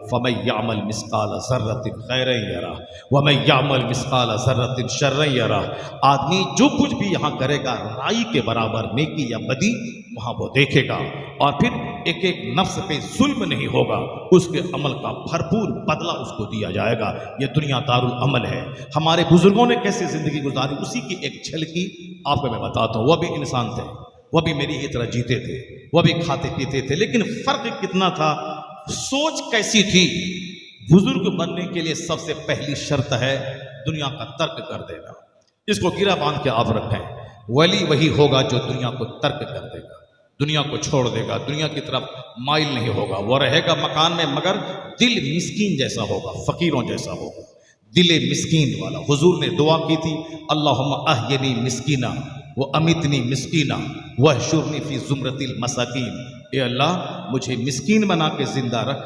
فَمَن يَعْمَلْ مِثْقَالَ ذَرَّةٍ خَيْرًا يَرَهُ وَمَن يَعْمَلْ مِثْقَالَ ذَرَّةٍ شَرًّا يَرَهُ۔ آدمی جو کچھ بھی یہاں کرے گا رائی کے برابر نیکی یا بدی وہاں وہ دیکھے گا، اور پھر ایک ایک نفس پہ ظلم نہیں ہوگا، اس کے عمل کا بھرپور بدلہ اس کو دیا جائے گا۔ یہ دنیا دارالعمل ہے۔ ہمارے بزرگوں نے کیسے زندگی گزاری اسی کی ایک جھلکی آپ کو میں بتاتا ہوں۔ وہ بھی انسان تھے، وہ بھی میری ہی طرح جیتے تھے، وہ بھی کھاتے پیتے تھے، لیکن فرق کتنا تھا، سوچ کیسی تھی۔ بزرگ بننے کے لیے سب سے پہلی شرط ہے دنیا کا ترک کر دینا۔ اس کو گرہ باندھ کے آپ رکھیں، ولی وہی ہوگا جو دنیا کو ترک کر دے گا، دنیا کو چھوڑ دے گا، دنیا کی طرف مائل نہیں ہوگا۔ وہ رہے گا مکان میں مگر دل مسکین جیسا ہوگا، فقیروں جیسا ہوگا، دل مسکین والا۔ حضور نے دعا کی تھی، اللہم احینی مسکینہ و امیتنی مسکینہ واحشرنی فی زمرۃ المساکین۔ اے اللہ مجھے مسکین بنا کے زندہ رکھ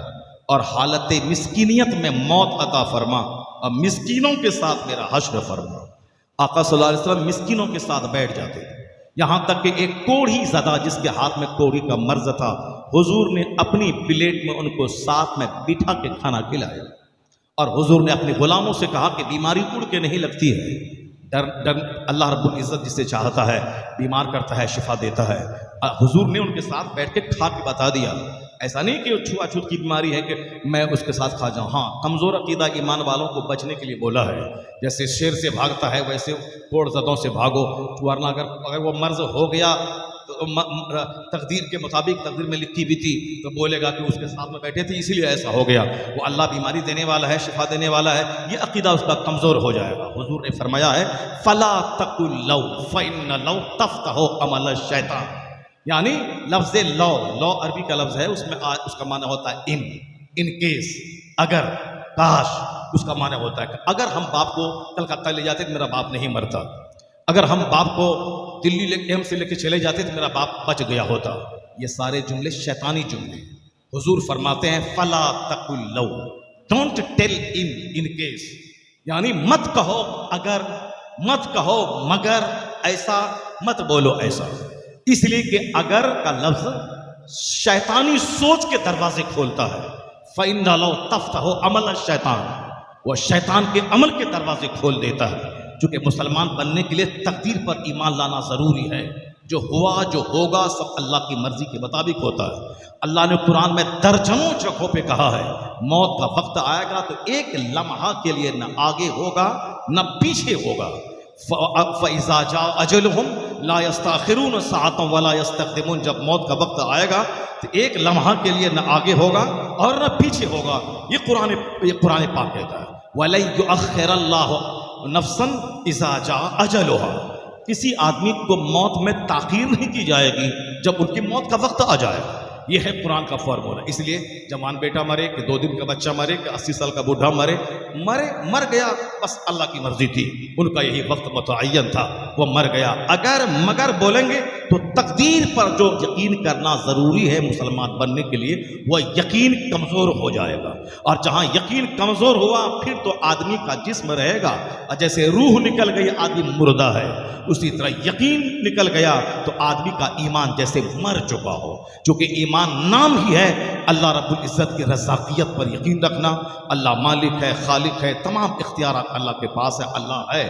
اور حالت مسکینیت میں موت عطا فرما، اور مسکینوں کے ساتھ میرا حشر فرما۔ آقا صلی اللہ علیہ وسلم مسکینوں کے ساتھ بیٹھ جاتے تھے، یہاں تک کہ ایک کوڑھی زدہ جس کے ہاتھ میں کوڑھی کا مرض تھا، حضور نے اپنی پلیٹ میں ان کو ساتھ میں بٹھا کے کھانا کھلایا، اور حضور نے اپنے غلاموں سے کہا کہ بیماری اڑ کے نہیں لگتی ہے، ڈر اللہ رب العزت جسے چاہتا ہے بیمار کرتا ہے، شفا دیتا ہے۔ حضور نے ان کے ساتھ بیٹھ کے کھا کے بتا دیا، ایسا نہیں کہ چھوا چھوت کی بیماری ہے کہ میں اس کے ساتھ کھا جاؤں۔ ہاں، کمزور عقیدہ ایمان والوں کو بچنے کے لیے بولا ہے، جیسے شیر سے بھاگتا ہے ویسے کوڑ زدوں سے بھاگو، ورنہ اگر وہ مرض ہو گیا تو تقدیر کے مطابق تقدیر میں لکھی بھی تھی تو بولے گا کہ اس کے ساتھ میں بیٹھے تھے اسی لیے ایسا ہو گیا۔ وہ اللہ بیماری دینے والا ہے، شفا دینے والا ہے، یہ عقیدہ اس کا کمزور ہو جائے گا۔ حضور نے فرمایا ہے فَلَا تَقُلْ لَوْ فَإِنَّ لَوْ تَفْتَحُ عَمَلَ الشَّيْطَانِ، یعنی لفظ لو عربی کا لفظ ہے، اس میں اس کا معنی ہوتا ہے ان کیس، اگر، کاش، اس کا معنی ہوتا ہے کہ اگر ہم باپ کو کلکتہ لے جاتے تو میرا باپ نہیں مرتا، اگر ہم باپ کو دلی ایم سے لے کے چلے جاتے تو میرا باپ بچ گیا ہوتا۔ یہ سارے جملے شیطانی جملے۔ حضور فرماتے ہیں فلا تقل لو، ڈونٹ ٹیل ان کیس، یعنی مت کہو اگر، مت کہو مگر، ایسا مت بولو ایسا، اس لیے کہ اگر کا لفظ شیطانی سوچ کے دروازے کھولتا ہے۔ فَإِنَّ لَوْ تَفْتَحُ عَمَلَ الشَّيْطَانِ، وہ شیطان کے عمل کے دروازے کھول دیتا ہے۔ چونکہ مسلمان بننے کے لیے تقدیر پر ایمان لانا ضروری ہے، جو ہوا جو ہوگا سب اللہ کی مرضی کے مطابق ہوتا ہے۔ اللہ نے قرآن میں درجنوں جگہوں پہ کہا ہے موت کا وقت آئے گا تو ایک لمحہ کے لیے نہ آگے ہوگا نہ پیچھے ہوگا۔ فَإِذَا جَاءَ أَجَلُهُمْ لَا يَسْتَأْخِرُونَ سَاعَةً وَلَا يَسْتَقْدِمُونَ، جب موت کا وقت آئے گا تو ایک لمحہ کے لیے نہ آگے ہوگا اور نہ پیچھے ہوگا۔ یہ قرآن پاک کہتا ہے وَلَن يُؤَخِّرَ اللَّهُ نَفْسًا إِذَا جَاءَ أَجَلُهَا، کسی آدمی کو موت میں تاخیر نہیں کی جائے گی جب ان کی موت کا وقت آ جائے گا۔ یہ ہے قرآن کا فارمولہ۔ اس لیے جوان بیٹا مرے کہ 2 دن کا بچہ مرے کہ 80 سال کا بوڑھا مر گیا، بس اللہ کی مرضی تھی، ان کا یہی وقت متعین تھا، وہ مر گیا۔ اگر مگر بولیں گے تو تقدیر پر جو یقین کرنا ضروری ہے مسلمان بننے کے لیے، وہ یقین کمزور ہو جائے گا، اور جہاں یقین کمزور ہوا پھر تو آدمی کا جسم رہے گا، اور جیسے روح نکل گئی آدمی مردہ ہے، اسی طرح یقین نکل گیا تو آدمی کا ایمان جیسے مر چکا ہو۔ چونکہ ایمان نام ہی ہے اللہ رب العزت کی رزاقیت پر یقین رکھنا، اللہ مالک ہے، خالق ہے، تمام اختیارات اللہ کے پاس ہے، اللہ ہے،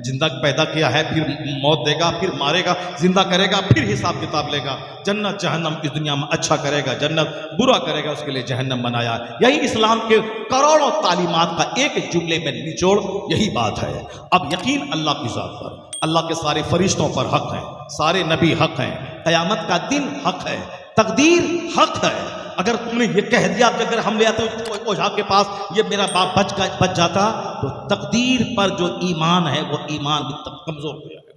زندہ پیدا کیا ہے، پھر موت دے گا، پھر مارے گا، زندہ کرے گا، پھر حساب کتاب لے گا، جنت جہنم اس دنیا میں اچھا کرے گا، جنت برا کرے گا اس کے لیے جہنم بنایا۔ یہی اسلام کے کروڑوں تعلیمات کا ایک جملے میں نچوڑ یہی بات ہے۔ اب یقین اللہ کی ذات پر، اللہ کے سارے فرشتوں پر حق ہیں، سارے نبی حق ہیں، قیامت کا دن حق ہے، تقدیر حق ہے۔ اگر تم نے یہ کہہ دیا کہ اگر ہم لے آتے اوجھا کے پاس یہ میرا باپ بچ جاتا، تو تقدیر پر جو ایمان ہے وہ ایمان بھی کمزور ہو جائے گا۔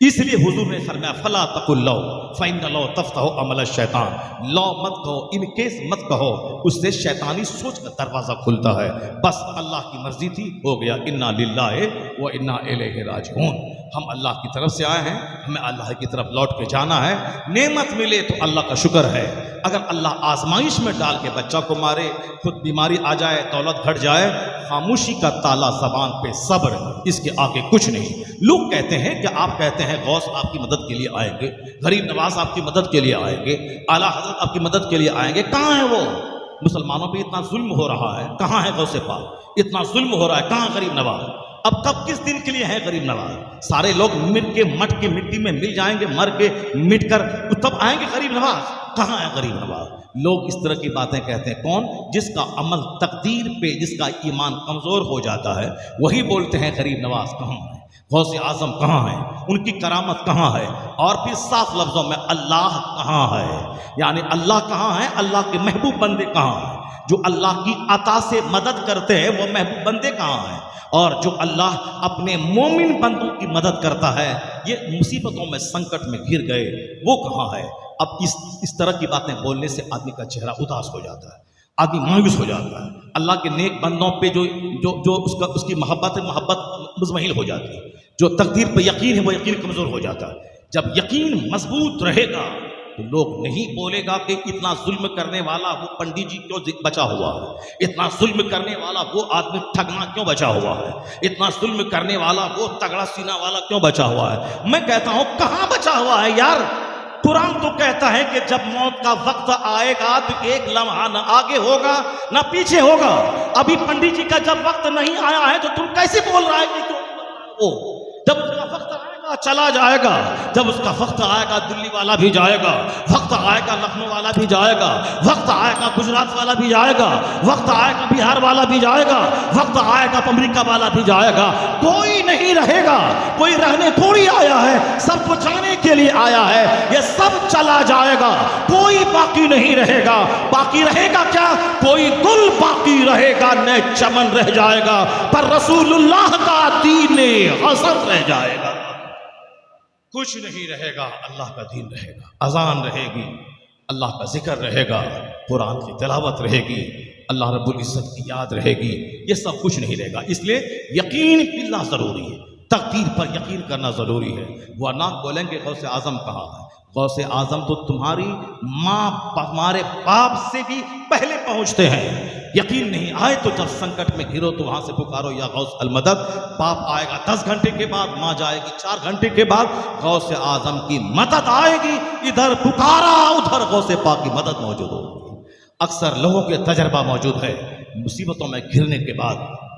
اس لیے حضور نے فرمایا فلا تقل لو فإن لو تفتح عمل الشیطان، لو مت کہو، ان کیس مت کہو، اس سے شیطانی سوچ کا دروازہ کھلتا ہے۔ بس اللہ کی مرضی تھی، ہو گیا، انا للہ و انا الیہ راجعون۔ ہم اللہ کی طرف سے آئے ہیں، ہمیں اللہ کی طرف لوٹ کے جانا ہے۔ نعمت ملے تو اللہ کا شکر ہے، اگر اللہ آزمائش میں ڈال کے بچہ کو مارے، خود بیماری آ جائے، دولت گھٹ جائے، خاموشی کا تالا زبان پہ صبر، اس کے آگے کچھ نہیں۔ لوگ کہتے ہیں کہ آپ کہتے ہیں غوث آپ کی مدد کے لیے آئیں گے، غریب نواز آپ کی مدد کے لیے آئیں گے، اعلیٰ حضرت آپ کی مدد کے لیے آئیں گے، کہاں ہیں وہ؟ مسلمانوں پہ اتنا ظلم ہو رہا ہے، کہاں ہے غوث پاک؟ اتنا ظلم ہو رہا ہے، کہاں غریب نواز؟ اب کب کس دن کے لیے ہے غریب نواز؟ سارے لوگ مٹ کے مٹی میں مل جائیں گے، مر کے مٹ کر تب آئیں گے غریب نواز؟ کہاں ہے غریب نواز؟ لوگ اس طرح کی باتیں کہتے ہیں، کون؟ جس کا عمل تقدیر پہ، جس کا ایمان کمزور ہو جاتا ہے، وہی بولتے ہیں غریب نواز کہاں ہے، غوث اعظم کہاں ہے، ان کی کرامت کہاں ہے؟ اور پھر صاف لفظوں میں اللہ کہاں ہے، یعنی اللہ کہاں ہے، اللہ کے محبوب بندے کہاں ہیں؟ جو اللہ کی عطا سے مدد کرتے ہیں وہ محبوب بندے کہاں ہیں؟ اور جو اللہ اپنے مومن بندوں کی مدد کرتا ہے، یہ مصیبتوں میں سنکٹ میں گر گئے، وہ کہاں ہے؟ اب اس طرح کی باتیں بولنے سے آدمی کا چہرہ اداس ہو جاتا ہے، آدمی مایوس ہو جاتا ہے، اللہ کے نیک بندوں پہ جو اس کی محبت مزمحل ہو جاتی ہے، جو تقدیر پہ یقین ہے وہ یقین کمزور ہو جاتا ہے۔ جب یقین مضبوط رہے گا تو لوگ نہیں بولے گا کہ اتنا ظلم کرنے والا وہ پنڈت جی کیوں بچا ہوا ہے، اتنا ظلم کرنے والا وہ آدمی ٹھگنا کیوں بچا ہوا ہے، اتنا ظلم کرنے والا وہ تگڑا سینہ والا کیوں بچا ہوا ہے۔ میں کہتا ہوں کہاں بچا ہوا ہے یار؟ قرآن تو کہتا ہے کہ جب موت کا وقت آئے گا تو ایک لمحہ نہ آگے ہوگا نہ پیچھے ہوگا۔ ابھی پنڈت جی کا جب وقت نہیں آیا ہے تو تم کیسے بول رہا ہے کہ جب اس کا وقت آئے گا چلا جائے گا، جب اس کا وقت آئے گا دلی والا بھی جائے گا، وقت آئے گا لکھنؤ والا بھی جائے گا، وقت آئے گا گجرات والا بھی جائے گا، وقت آئے گا بہار والا بھی جائے گا، وقت آئے گا امریکہ والا بھی جائے گا، کوئی نہیں رہے گا۔ کوئی رہنے تھوڑی آیا ہے، سب کو جانے کے لیے آیا ہے، یہ سب چلا جائے گا، کوئی باقی نہیں رہے گا۔ باقی رہے گا کیا؟ کوئی گل باقی رہے گا، نہ چمن رہ جائے گا، پر رسول اللہ کا دین حسن رہ جائے گا۔ کچھ نہیں رہے گا، اللہ کا دین رہے گا، اذان رہے گی، اللہ کا ذکر رہے گا، قرآن کی تلاوت رہے گی، اللہ رب العزت کی یاد رہے گی، یہ سب کچھ نہیں رہے گا۔ اس لیے یقین باللہ ضروری ہے، تقدیر پر یقین کرنا ضروری ہے۔ ورنہ بولیں گے غوث اعظم کہاں ہے؟ غوث اعظم تو تمہاری ماں ہمارے باپ سے بھی پہلے پہنچتے ہیں۔ یقین نہیں آئے تو جب سنکٹ میں گرو تو وہاں سے پکارو یا غوث المدد۔ باپ آئے گا 10 گھنٹے کے بعد، ماں جائے گی 4 گھنٹے کے بعد، غوث اعظم کی مدد آئے گی، ادھر پکارا ادھر غوث پاک کی مدد موجود ہوگی۔ اکثر لوگوں کے تجربہ موجود ہے، مصیبتوں میں گھرنے کے بعد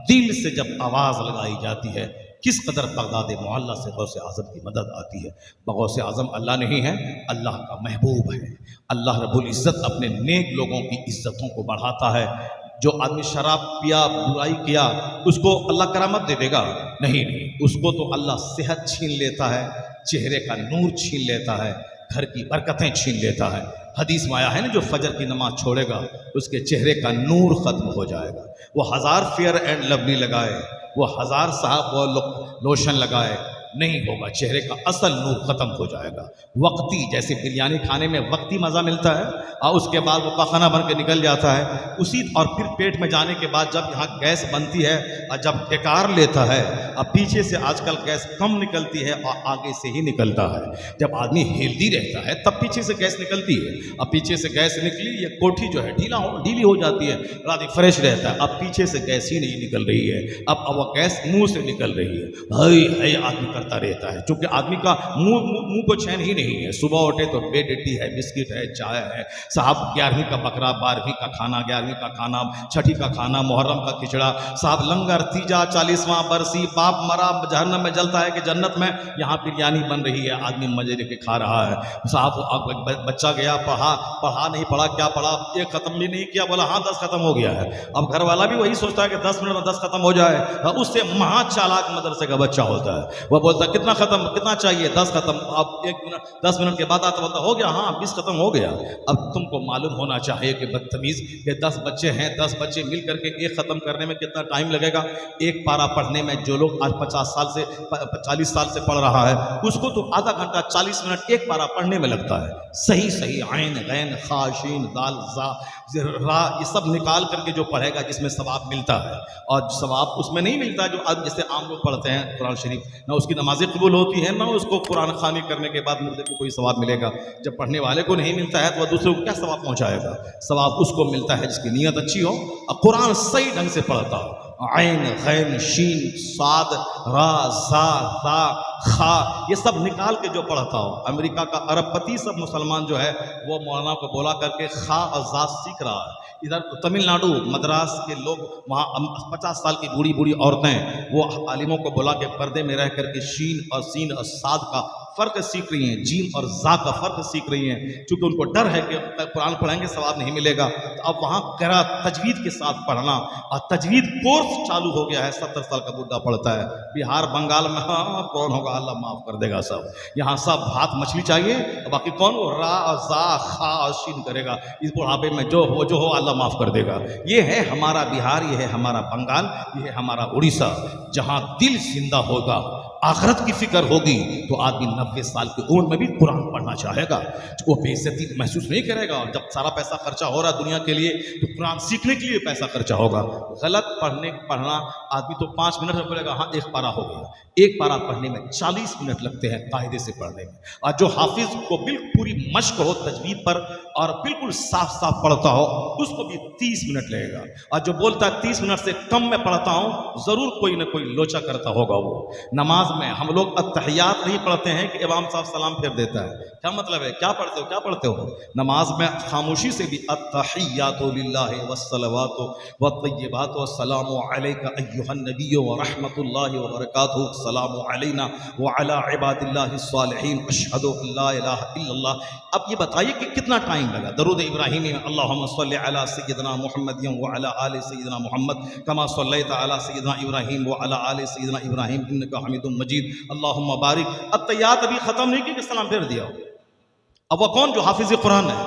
دل سے جب آواز لگائی جاتی ہے، کس قدر بغداد معلیٰ سے غوث اعظم کی مدد آتی ہے۔ غوث اعظم اللہ نہیں ہے، اللہ کا محبوب ہے۔ اللہ رب العزت اپنے نیک لوگوں کی عزتوں کو بڑھاتا ہے۔ جو آدمی شراب پیا، برائی کیا، اس کو اللہ کرامت دے دے گا؟ نہیں، اس کو تو اللہ صحت چھین لیتا ہے، چہرے کا نور چھین لیتا ہے، گھر کی برکتیں چھین لیتا ہے۔ حدیث میں آیا ہے نا، جو فجر کی نماز چھوڑے گا اس کے چہرے کا نور ختم ہو جائے گا۔ وہ 1000 فیئر اینڈ لولی لگائے، وہ 1000 صاحب وہ لوشن لگائے، نہیں ہوگا، چہرے کا اصل نور ختم ہو جائے گا۔ وقتی جیسے بریانی کھانے میں وقتی مزہ ملتا ہے اور اس کے بعد وہ پخانہ بن کے نکل جاتا ہے، اسی اور پھر پیٹ میں جانے کے بعد جب یہاں گیس بنتی ہے اور جب ڈکار لیتا ہے، اب پیچھے سے آج کل گیس کم نکلتی ہے اور آگے سے ہی نکلتا ہے۔ جب آدمی ہیلدی رہتا ہے تب پیچھے سے گیس نکلتی ہے، اب پیچھے سے گیس نکلی، یہ کوٹھی جو ہے ڈھیلی ہو جاتی ہے، آدمی فریش رہتا ہے۔ اب پیچھے سے گیس ہی نہیں نکل رہی ہے، اب وہ گیس منہ سے نکل رہی ہے، آدمی کرتا رہتا ہے، چونکہ آدمی کا منہ کو چین ہی نہیں ہے۔ صبح اٹھے تو بیڈ اٹی ہے، بسکٹ ہے، چائے ہے، صاحب 11ویں کا بکرا، 12ویں کا کھانا، 11ویں کا کھانا، چھٹی کا کھانا، محرم کا کھچڑا، صاحب لنگر، تیجا، 40واں برسی، باپ مرا جہنم میں جلتا ہے کہ جنت میں، یہاں بریانی بن رہی ہے، آدمی مزے لے کے کھا رہا ہے۔ صاحب بچہ گیا پڑھا نہیں پڑھا، کیا پڑھا؟ ایک ختم بھی نہیں کیا، بولا ہاں 10 ختم ہو گیا ہے۔ اب گھر والا بھی وہی سوچتا ہے کہ 10 منٹ میں 10 ختم ہو جائے، اس سے مہا چالاک مدرسے کا بچہ ہوتا ہے، وہ بولتا ہے کتنا ختم، کتنا چاہیے؟ 10 ختم۔ اب 10 منٹ کے بعد آتا بولتا ہو گیا، ہاں 20 ختم ہو گیا۔ اب تم کو معلوم ہونا چاہیے کہ بدتمیز کہ 10 بچے ہیں، 10 بچے مل کر کے ایک ختم کرنے میں کتنا ٹائم لگے گا؟ ایک پارا پڑھنے میں جو لوگ آج 40 سال سے پڑھ رہا ہے، اس کو تو آدھا گھنٹہ 40 منٹ ایک پارا پڑھنے میں لگتا ہے۔ صحیح عین غین خا شین دال زا را، یہ سب نکال کر کے جو پڑھے گا جس میں ثواب ملتا ہے، اور ثواب اس میں نہیں ملتا جو جیسے عام لوگ پڑھتے ہیں قرآن شریف، نہ اس کی نمازیں قبول ہوتی ہیں، نہ اس کو قرآن خوانی کرنے کے بعد مردے کو کوئی ثواب ملے گا۔ جب پڑھنے والے کو نہیں ملتا ہے تو وہ دوسرے کو کیا ثواب پہنچائے گا؟ ثواب اس کو ملتا ہے جس کی نیت اچھی ہو اور قرآن صحیح ڈھنگ سے پڑھتا ہو، عین غین شین صاد را زا ذا خا، یہ سب نکال کے جو پڑھتا ہو. امریکہ کا ارب پتی سب مسلمان جو ہے وہ مولانا کو بولا کر کے خا اور زا سیکھ رہا ہے. ادھر تمل ناڈو مدراس کے لوگ وہاں 50 سال کی بوڑھی بوڑھی عورتیں وہ عالموں کو بلا کے پردے میں رہ کر کے شین اور سین اور صاد کا فرق سیکھ رہی ہیں، جیم اور زا کا فرق سیکھ رہی ہیں، چونکہ ان کو ڈر ہے کہ قرآن پڑھیں گے ثواب نہیں ملے گا. تو اب وہاں قرأت تجوید کے ساتھ پڑھنا اور تجوید کورس چالو ہو گیا ہے. 70 سال کا بڈھا پڑھتا ہے. بہار بنگال میں ہاں کون ہوگا اللہ معاف کر دے گا سب. یہاں سب بھات مچھلی چاہیے، باقی کون وہ را زا خا اور شین کرے گا. اس بڑھاپے میں جو ہو اللہ معاف کر دے گا. یہ ہے ہمارا بہار، یہ ہے ہمارا بنگال، یہ ہے ہمارا اڑیسہ. جہاں دل زندہ ہوگا، آخرت کی فکر ہوگی، تو آدمی 90 سال کی عمر میں بھی قرآن پڑھنا چاہے گا. وہ بے عزتی محسوس نہیں کرے گا. جب سارا پیسہ خرچہ ہو رہا ہے دنیا کے لیے تو قرآن سیکھنے کے لیے پیسہ خرچہ ہوگا. غلط پڑھنا آدمی تو 5 منٹ میں پڑھے گا، ہاں ایک پارہ ہو گیا. ایک پارہ پڑھنے میں 40 منٹ لگتے ہیں قاعدے سے پڑھنے میں. اور جو حافظ کو بالکل پوری مشق ہو تجوید پر اور بالکل صاف صاف پڑھتا ہو اس کو بھی 30 منٹ لگے گا. اور جو بولتا ہے 30 منٹ سے کم میں پڑھتا ہوں، ضرور کوئی نہ کوئی لوچا کرتا ہوگا. وہ نماز میں ہم لوگ التحیات نہیں پڑھتے ہیں کہ امام صاحب سلام پھیر دیتا ہے. کیا مطلب ہے؟ کیا پڑھتے ہو؟ نماز میں خاموشی سے بھی التحیات للہ والصلوات والطیبات والسلام علیک ایھا النبی ورحمۃ اللہ وبرکاتہ، السلام علینا وعلی عباد اللہ الصالحین، اشہد ان لا الہ الا اللہ. اب یہ بتائیے کہ کتنا ٹائم لگا. درود ابراہیمی میں اللہم صلی علی سیدنا محمد وعلی آل سیدنا محمد کما صلیت علی سیدنا ابراہیم وعلی آل سیدنا ابراہیم انک حمید مجید، اللہم بارک. التحیات ابھی ختم نہیں کی کہ سلام پھیر دیا. اب وہ کون جو حافظ قرآن ہے؟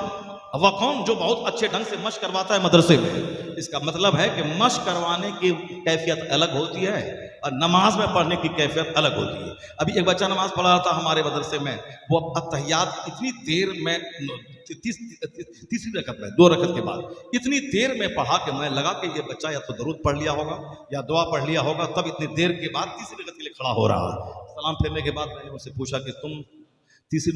اب وہ کون جو بہت اچھے ڈھنگ سے مشق کرواتا ہے مدرسے میں؟ اس کا مطلب ہے کہ مشق کروانے کی کیفیت الگ ہوتی ہے اور نماز میں پڑھنے کی کیفیت الگ ہوتی ہے. ابھی ایک بچہ نماز پڑھ رہا تھا ہمارے مدرسے میں، وہ التحیات اتنی دیر میں تیسری رکعت میں 2 رکعت کے بعد اتنی دیر میں پڑھا کہ میں لگا کہ یہ بچہ یا تو درود پڑھ لیا ہوگا یا دعا پڑھ لیا ہوگا، تب اتنی دیر کے بعد تیسری رکعت کے لیے کھڑا ہو رہا ہے. سلام پھیرنے کے بعد میں نے ان سے پوچھا کہ تم دوسری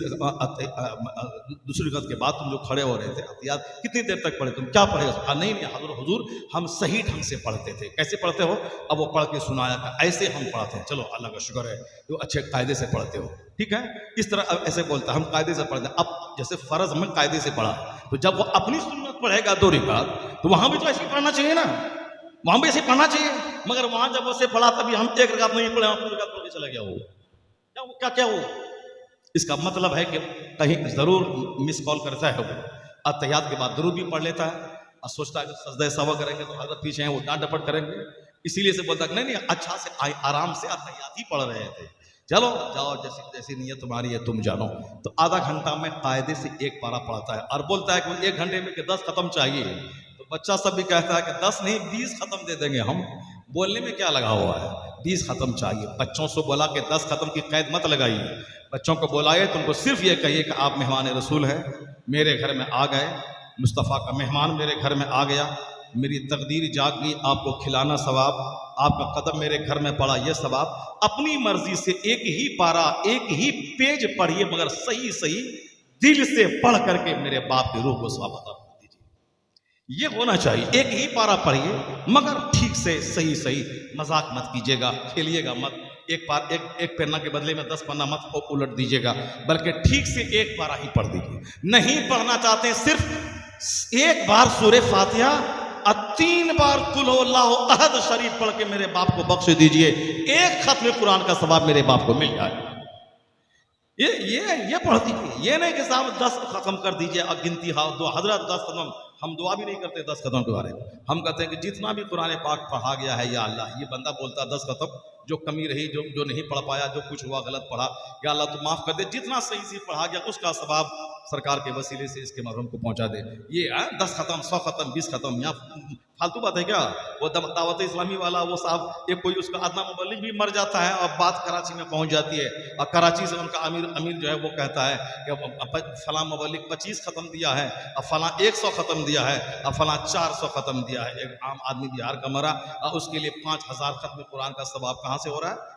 رکعت کے بعد تم جو کھڑے ہو رہے تھے احتیاط کتنی دیر تک پڑھے، تم کیا پڑھے گا؟ نہیں حضور ہم صحیح ڈھنگ سے پڑھتے تھے. کیسے پڑھتے ہو؟ اب وہ پڑھ کے سنایا کہ ایسے ہم پڑھتے ہیں. چلو اللہ کا شکر ہے جو اچھے قاعدے سے پڑھتے ہو، ٹھیک ہے. اس طرح اب ایسے بولتا ہم قاعدے سے پڑھتے ہیں. اب جیسے فرض میں قاعدے سے پڑھا تو جب وہ اپنی سنت پڑھے گا 2 رکعت تو وہاں بھی تو ایسے ہی پڑھنا چاہیے نا، وہاں بھی ایسے پڑھنا چاہیے. مگر وہاں جب اسے پڑھا تبھی ہم 1 رکعت نہیں پڑھے، ہم 2 رکعت پڑھ کے چلا گیا. وہ کیا وہ اس کا مطلب ہے کہ کہیں ضرور مس کال کرتا ہے. وہ التحیات کے بعد درود بھی پڑھ لیتا ہے اور سوچتا ہے کہ سجدہ سہو کریں گے تو حضرت پیچھے ہیں وہ ڈانٹ ڈپٹ کریں گے، اسی لیے سے بولتا ہے نہیں اچھا سے آرام سے التحیات ہی پڑھ رہے تھے. چلو جاؤ جیسی نیت تمہاری ہے تم جانو. تو آدھا گھنٹہ میں قاعدے سے 1 پارہ پڑھتا ہے اور بولتا ہے کہ 1 گھنٹے میں کہ 10 ختم چاہیے. تو بچہ سب بھی کہتا ہے کہ 10 نہیں 20 ختم دے دیں گے ہم. بولنے میں کیا لگا ہوا ہے؟ 20 ختم چاہیے. بچوں سے بولا کہ 10 ختم کی قید مت لگائیے. بچوں کو بلائے تو ان کو صرف یہ کہیے کہ آپ مہمان رسول ہیں، میرے گھر میں آ گئے، مصطفیٰ کا مہمان میرے گھر میں آ گیا، میری تقدیر جاگ گئی، آپ کو کھلانا ثواب، آپ کا قدم میرے گھر میں پڑا یہ ثواب. اپنی مرضی سے 1 ہی پارہ 1 ہی پیج پڑھیے، مگر صحیح دل سے پڑھ کر کے میرے باپ کی روح کو ثواب عطا دیجیے. یہ ہونا چاہیے. 1 ہی پارہ پڑھیے مگر ٹھیک سے صحیح مذاق مت کیجیے گا، کھیلیے گا مت. ایک پہنا کے بدلے میں 10 پنا مت الٹ دیجیے گا، بلکہ ٹھیک سے 1 پارہ ہی پڑھ دیجیے. نہیں پڑھنا چاہتے صرف 1 بار سورہ فاتحہ اور 3 بار قل هو اللہ احد شریف پڑھ کے میرے باپ کو بخش دیجئے. 1 ختم قرآن کا ثواب میرے باپ کو مل جائے. یہ پڑھ دیجیے. یہ نہیں کہ صاحب 10 ختم کر دیجئے اور گنتی حضرت 10 ختم. ہم دعا بھی نہیں کرتے 10 ختم کے بارے میں. ہم کہتے ہیں کہ جتنا بھی قرآن پاک پڑھا گیا ہے یا اللہ، یہ بندہ بولتا 10 ختم، جو کمی رہی جو نہیں پڑھ پایا، جو کچھ ہوا غلط پڑھا، یا اللہ تو معاف کر دے. جتنا صحیح سے پڑھا گیا اس کا ثواب سرکار کے وسیلے سے اس کے محروم کو پہنچا دے. یہ 10 ختم 100 ختم 20 ختم یا فالتو بات ہے کیا؟ وہ دعوت اسلامی والا وہ صاحب ایک کوئی اس کا ادنا مبلغ بھی مر جاتا ہے اور بات کراچی میں پہنچ جاتی ہے اور کراچی سے ان کا امیر جو ہے وہ کہتا ہے کہ فلاں مبلغ 25 ختم دیا ہے اور فلاں 100 ختم دیا ہے اور فلاں 400 ختم دیا ہے. ایک عام آدمی بہار کا مرا اور اس کے لیے 5000 ختم قرآن کا ثواب کہاں سے ہو رہا ہے؟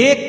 1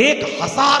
1000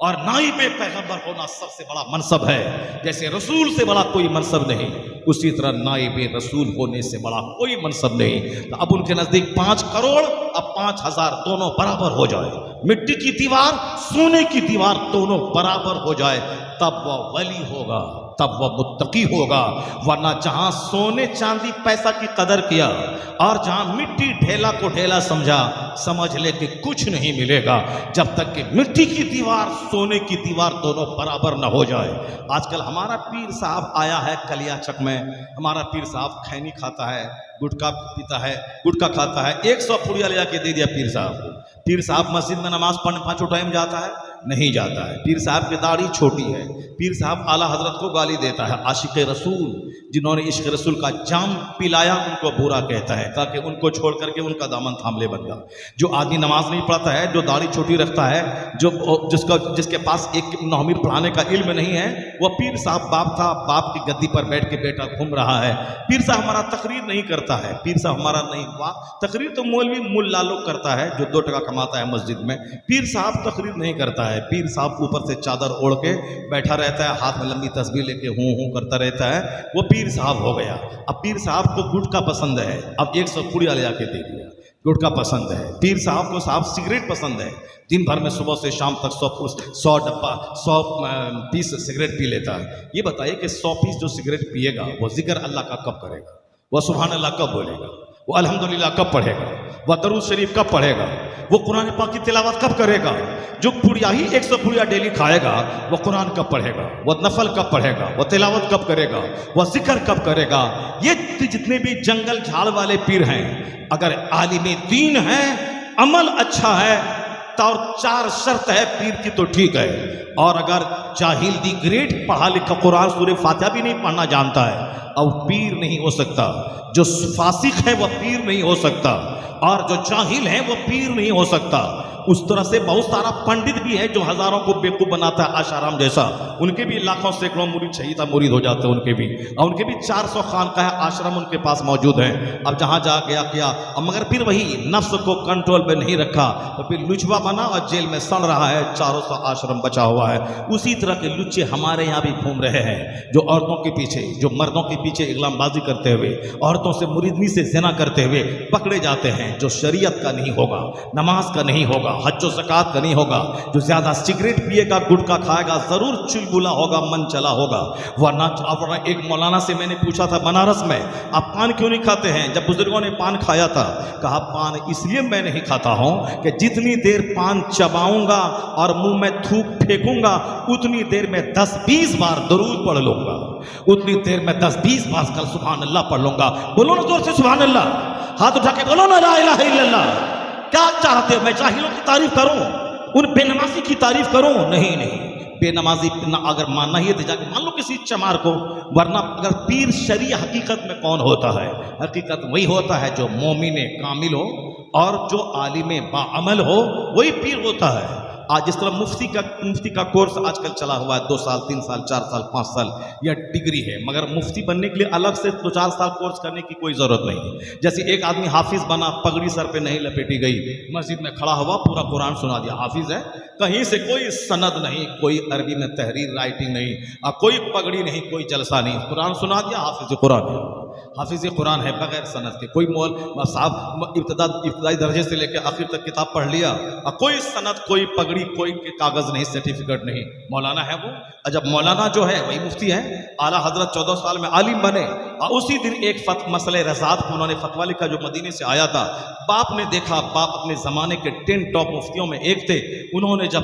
اور نائب پیغمبر ہونا سب سے بڑا منصب ہے. جیسے رسول سے بڑا کوئی منصب نہیں، اسی طرح نائب رسول ہونے سے بڑا کوئی منصب نہیں. تو اب ان کے نزدیک 5 کروڑ اب 5,000 دونوں برابر ہو جائے، مٹی کی دیوار سونے کی دیوار دونوں برابر ہو جائے، تب وہ ولی ہوگا، تب وہ متقی ہوگا. ورنہ جہاں سونے چاندی پیسہ کی قدر کیا اور جہاں مٹی ڈھیلا کو ڈھیلا سمجھا، سمجھ لے کہ کچھ نہیں ملے گا جب تک کہ مٹی کی دیوار سونے کی دیوار دونوں برابر نہ ہو جائے. آج کل ہمارا پیر صاحب آیا ہے کلیا چک میں، ہمارا پیر صاحب کھینی کھاتا ہے، گٹکا پیتا ہے، گٹکا کھاتا ہے. 100 پڑیا لے جا کے دے دیا پیر صاحب کو. پیر صاحب مسجد میں نماز پڑھنے 5 ٹائم جاتا ہے؟ نہیں جاتا ہے. پیر صاحب کی داڑھی چھوٹی ہے. پیر صاحب اعلیٰ حضرت کو گالی دیتا ہے. عاشق رسول جنہوں نے عشق رسول کا جام پلایا ان کو برا کہتا ہے، تاکہ ان کو چھوڑ کر کے ان کا دامن تھام لے بندہ. جو آدمی نماز نہیں پڑھتا ہے، جو داڑھی چھوٹی رکھتا ہے، جس کے پاس ایک نومیر پڑھانے کا علم نہیں ہے، وہ پیر صاحب باپ تھا، باپ کی گدی پر بیٹھ کے بیٹا گھوم رہا ہے. پیر صاحب ہمارا تقریر نہیں کرتا ہے، پیر صاحب ہمارا نہیں ہوا. تقریر تو مولوی ملا لوگ کرتا ہے جو 2 ٹکا کماتا ہے مسجد میں. پیر صاحب تقریر نہیں کرتا ہے. پیر صاحب اوپر سے چادر اوڑھ کے بیٹھا رہتا ہے، ہاتھ میں لمبی تسبیح لے کے ہوں کرتا رہتا ہے. وہ پیر صاحب ہو گیا. اب پیر صاحب کو گٹکا پسند ہے، اب 100 پڑیا لے جا کے دے دیا. گٹکا پسند ہے. پیر صاحب کو صاحب سگریٹ پسند ہے، دن بھر میں صبح سے شام تک 100 پیس سگریٹ پی لیتا ہے. یہ بتائیے کہ 100 پیس جو سگریٹ پیے گا وہ ذکر اللہ کا کب کرے گا؟ وہ سبحان اللہ کب بولے گا؟ وہ الحمدللہ کب پڑھے گا؟ وہ درود شریف کب پڑھے گا؟ وہ قرآن پاک کی تلاوت کب کرے گا؟ جو پڑیا ہی 100 پڑیا ڈیلی کھائے گا وہ قرآن کب پڑھے گا؟ وہ نفل کب پڑھے گا؟ وہ تلاوت کب کرے گا؟ وہ ذکر کب کرے گا؟ یہ جتنے بھی جنگل جھاڑ والے پیر ہیں، اگر عالم دین ہیں، عمل اچھا ہے اور 4 شرط ہے پیر کی تو ٹھیک ہے. اور اگر جاہل دی گریٹ پڑھا لکھا قرآن سورہ فاتحہ بھی نہیں پڑھنا جانتا ہے اور پیر نہیں ہو سکتا. جو فاسق ہے وہ پیر نہیں ہو سکتا، اور جو جاہل ہے وہ پیر نہیں ہو سکتا. اس طرح سے بہت سارا پنڈت بھی ہے جو ہزاروں کو بیوقوف بناتا ہے، آشارام جیسا. ان کے بھی لاکھوں سینکڑوں مرید شہیدہ مرید ہو جاتے ہیں ان کے بھی، اور ان کے بھی 400 خانقاہ آشرم ان کے پاس موجود ہیں. اب جہاں جا گیا کیا، مگر پھر وہی نفس کو کنٹرول میں نہیں رکھا تو پھر لچوا بنا اور جیل میں سڑ رہا ہے. 400 آشرم بچا ہوا ہے. اسی طرح کے لچے ہمارے یہاں بھی گھوم رہے ہیں، جو عورتوں کے پیچھے، جو مردوں کے پیچھے اغلام بازی کرتے ہوئے، عورتوں سے مریدنی سے زنا کرتے ہوئے پکڑے جاتے ہیں. جو شریعت کا نہیں ہوگا، نماز کا نہیں ہوگا، حج و زکوٰۃ کا نہیں ہوگا، جو زیادہ سگریٹ پیے گا، گٹکا کھائے گا، ضرور چلبلا ہوگا، من چلا ہوگا. ورنہ ایک مولانا سے میں نے پوچھا تھا بنارس میں، آپ پان کیوں نہیں کھاتے ہیں؟ جب بزرگوں نے پان کھایا تھا، کہا پان اس لیے میں نہیں کھاتا ہوں کہ جتنی دیر پان چباؤں گا اور منہ میں تھوک پھینکوں گا اتنی دیر میں 10-20 بار درود پڑھ لوں گا، اتنی دیر میں 10-20 بار کل سبحان اللہ پڑھ لوں گا. بولو نا زور سے سبحان اللہ، ہاتھ اٹھا کے بولو نا لا الہ الا اللہ. کیا چاہتے ہو میں جاہلوں کی تعریف کروں، ان بے نمازی کی تعریف کروں؟ نہیں، بے نمازی اگر ماننا ہی ہے تو جا کے مان لو کسی چمار کو. ورنہ اگر پیر شرعی حقیقت میں کون ہوتا ہے؟ حقیقت وہی ہوتا ہے جو مومن کامل ہو اور جو عالم باعمل ہو، وہی پیر ہوتا ہے. آج جس طرح مفتی کا کورس آج کل چلا ہوا ہے، 2 سال 3 سال 4 سال 5 سال یا ڈگری ہے، مگر مفتی بننے کے لیے الگ سے 2-4 سال کورس کرنے کی کوئی ضرورت نہیں. جیسے ایک آدمی حافظ بنا، پگڑی سر پہ نہیں لپیٹی گئی، مسجد میں کھڑا ہوا پورا قرآن سنا دیا، حافظ ہے. کہیں سے کوئی سند نہیں، کوئی عربی میں تحریر رائٹنگ نہیں، کوئی پگڑی نہیں، کوئی جلسہ نہیں، قرآن سنا دیا، حافظ قرآن ہے. حافظ قرآن ہے بغیر سند کے. کوئی مول صاحب ابتدائی درجے سے لے کے آخر تک کتاب پڑھ لیا، کوئی سند، کوئی پگڑی، کوئی کاغذ نہیں، سرٹیفکیٹ نہیں. مولانا ہے وہ. جب مولانا جو ہے وہی مفتی ہے. اعلیٰ حضرت 14 سال میں عالم بنے اور اسی دن ایک مسئلہ رضاعت کو انہوں نے فتویٰ لکھا جو مدینے سے آیا تھا. باپ نے دیکھا، باپ اپنے زمانے کے 10 ٹاپ مفتیوں میں ایک تھے. انہوں نے جب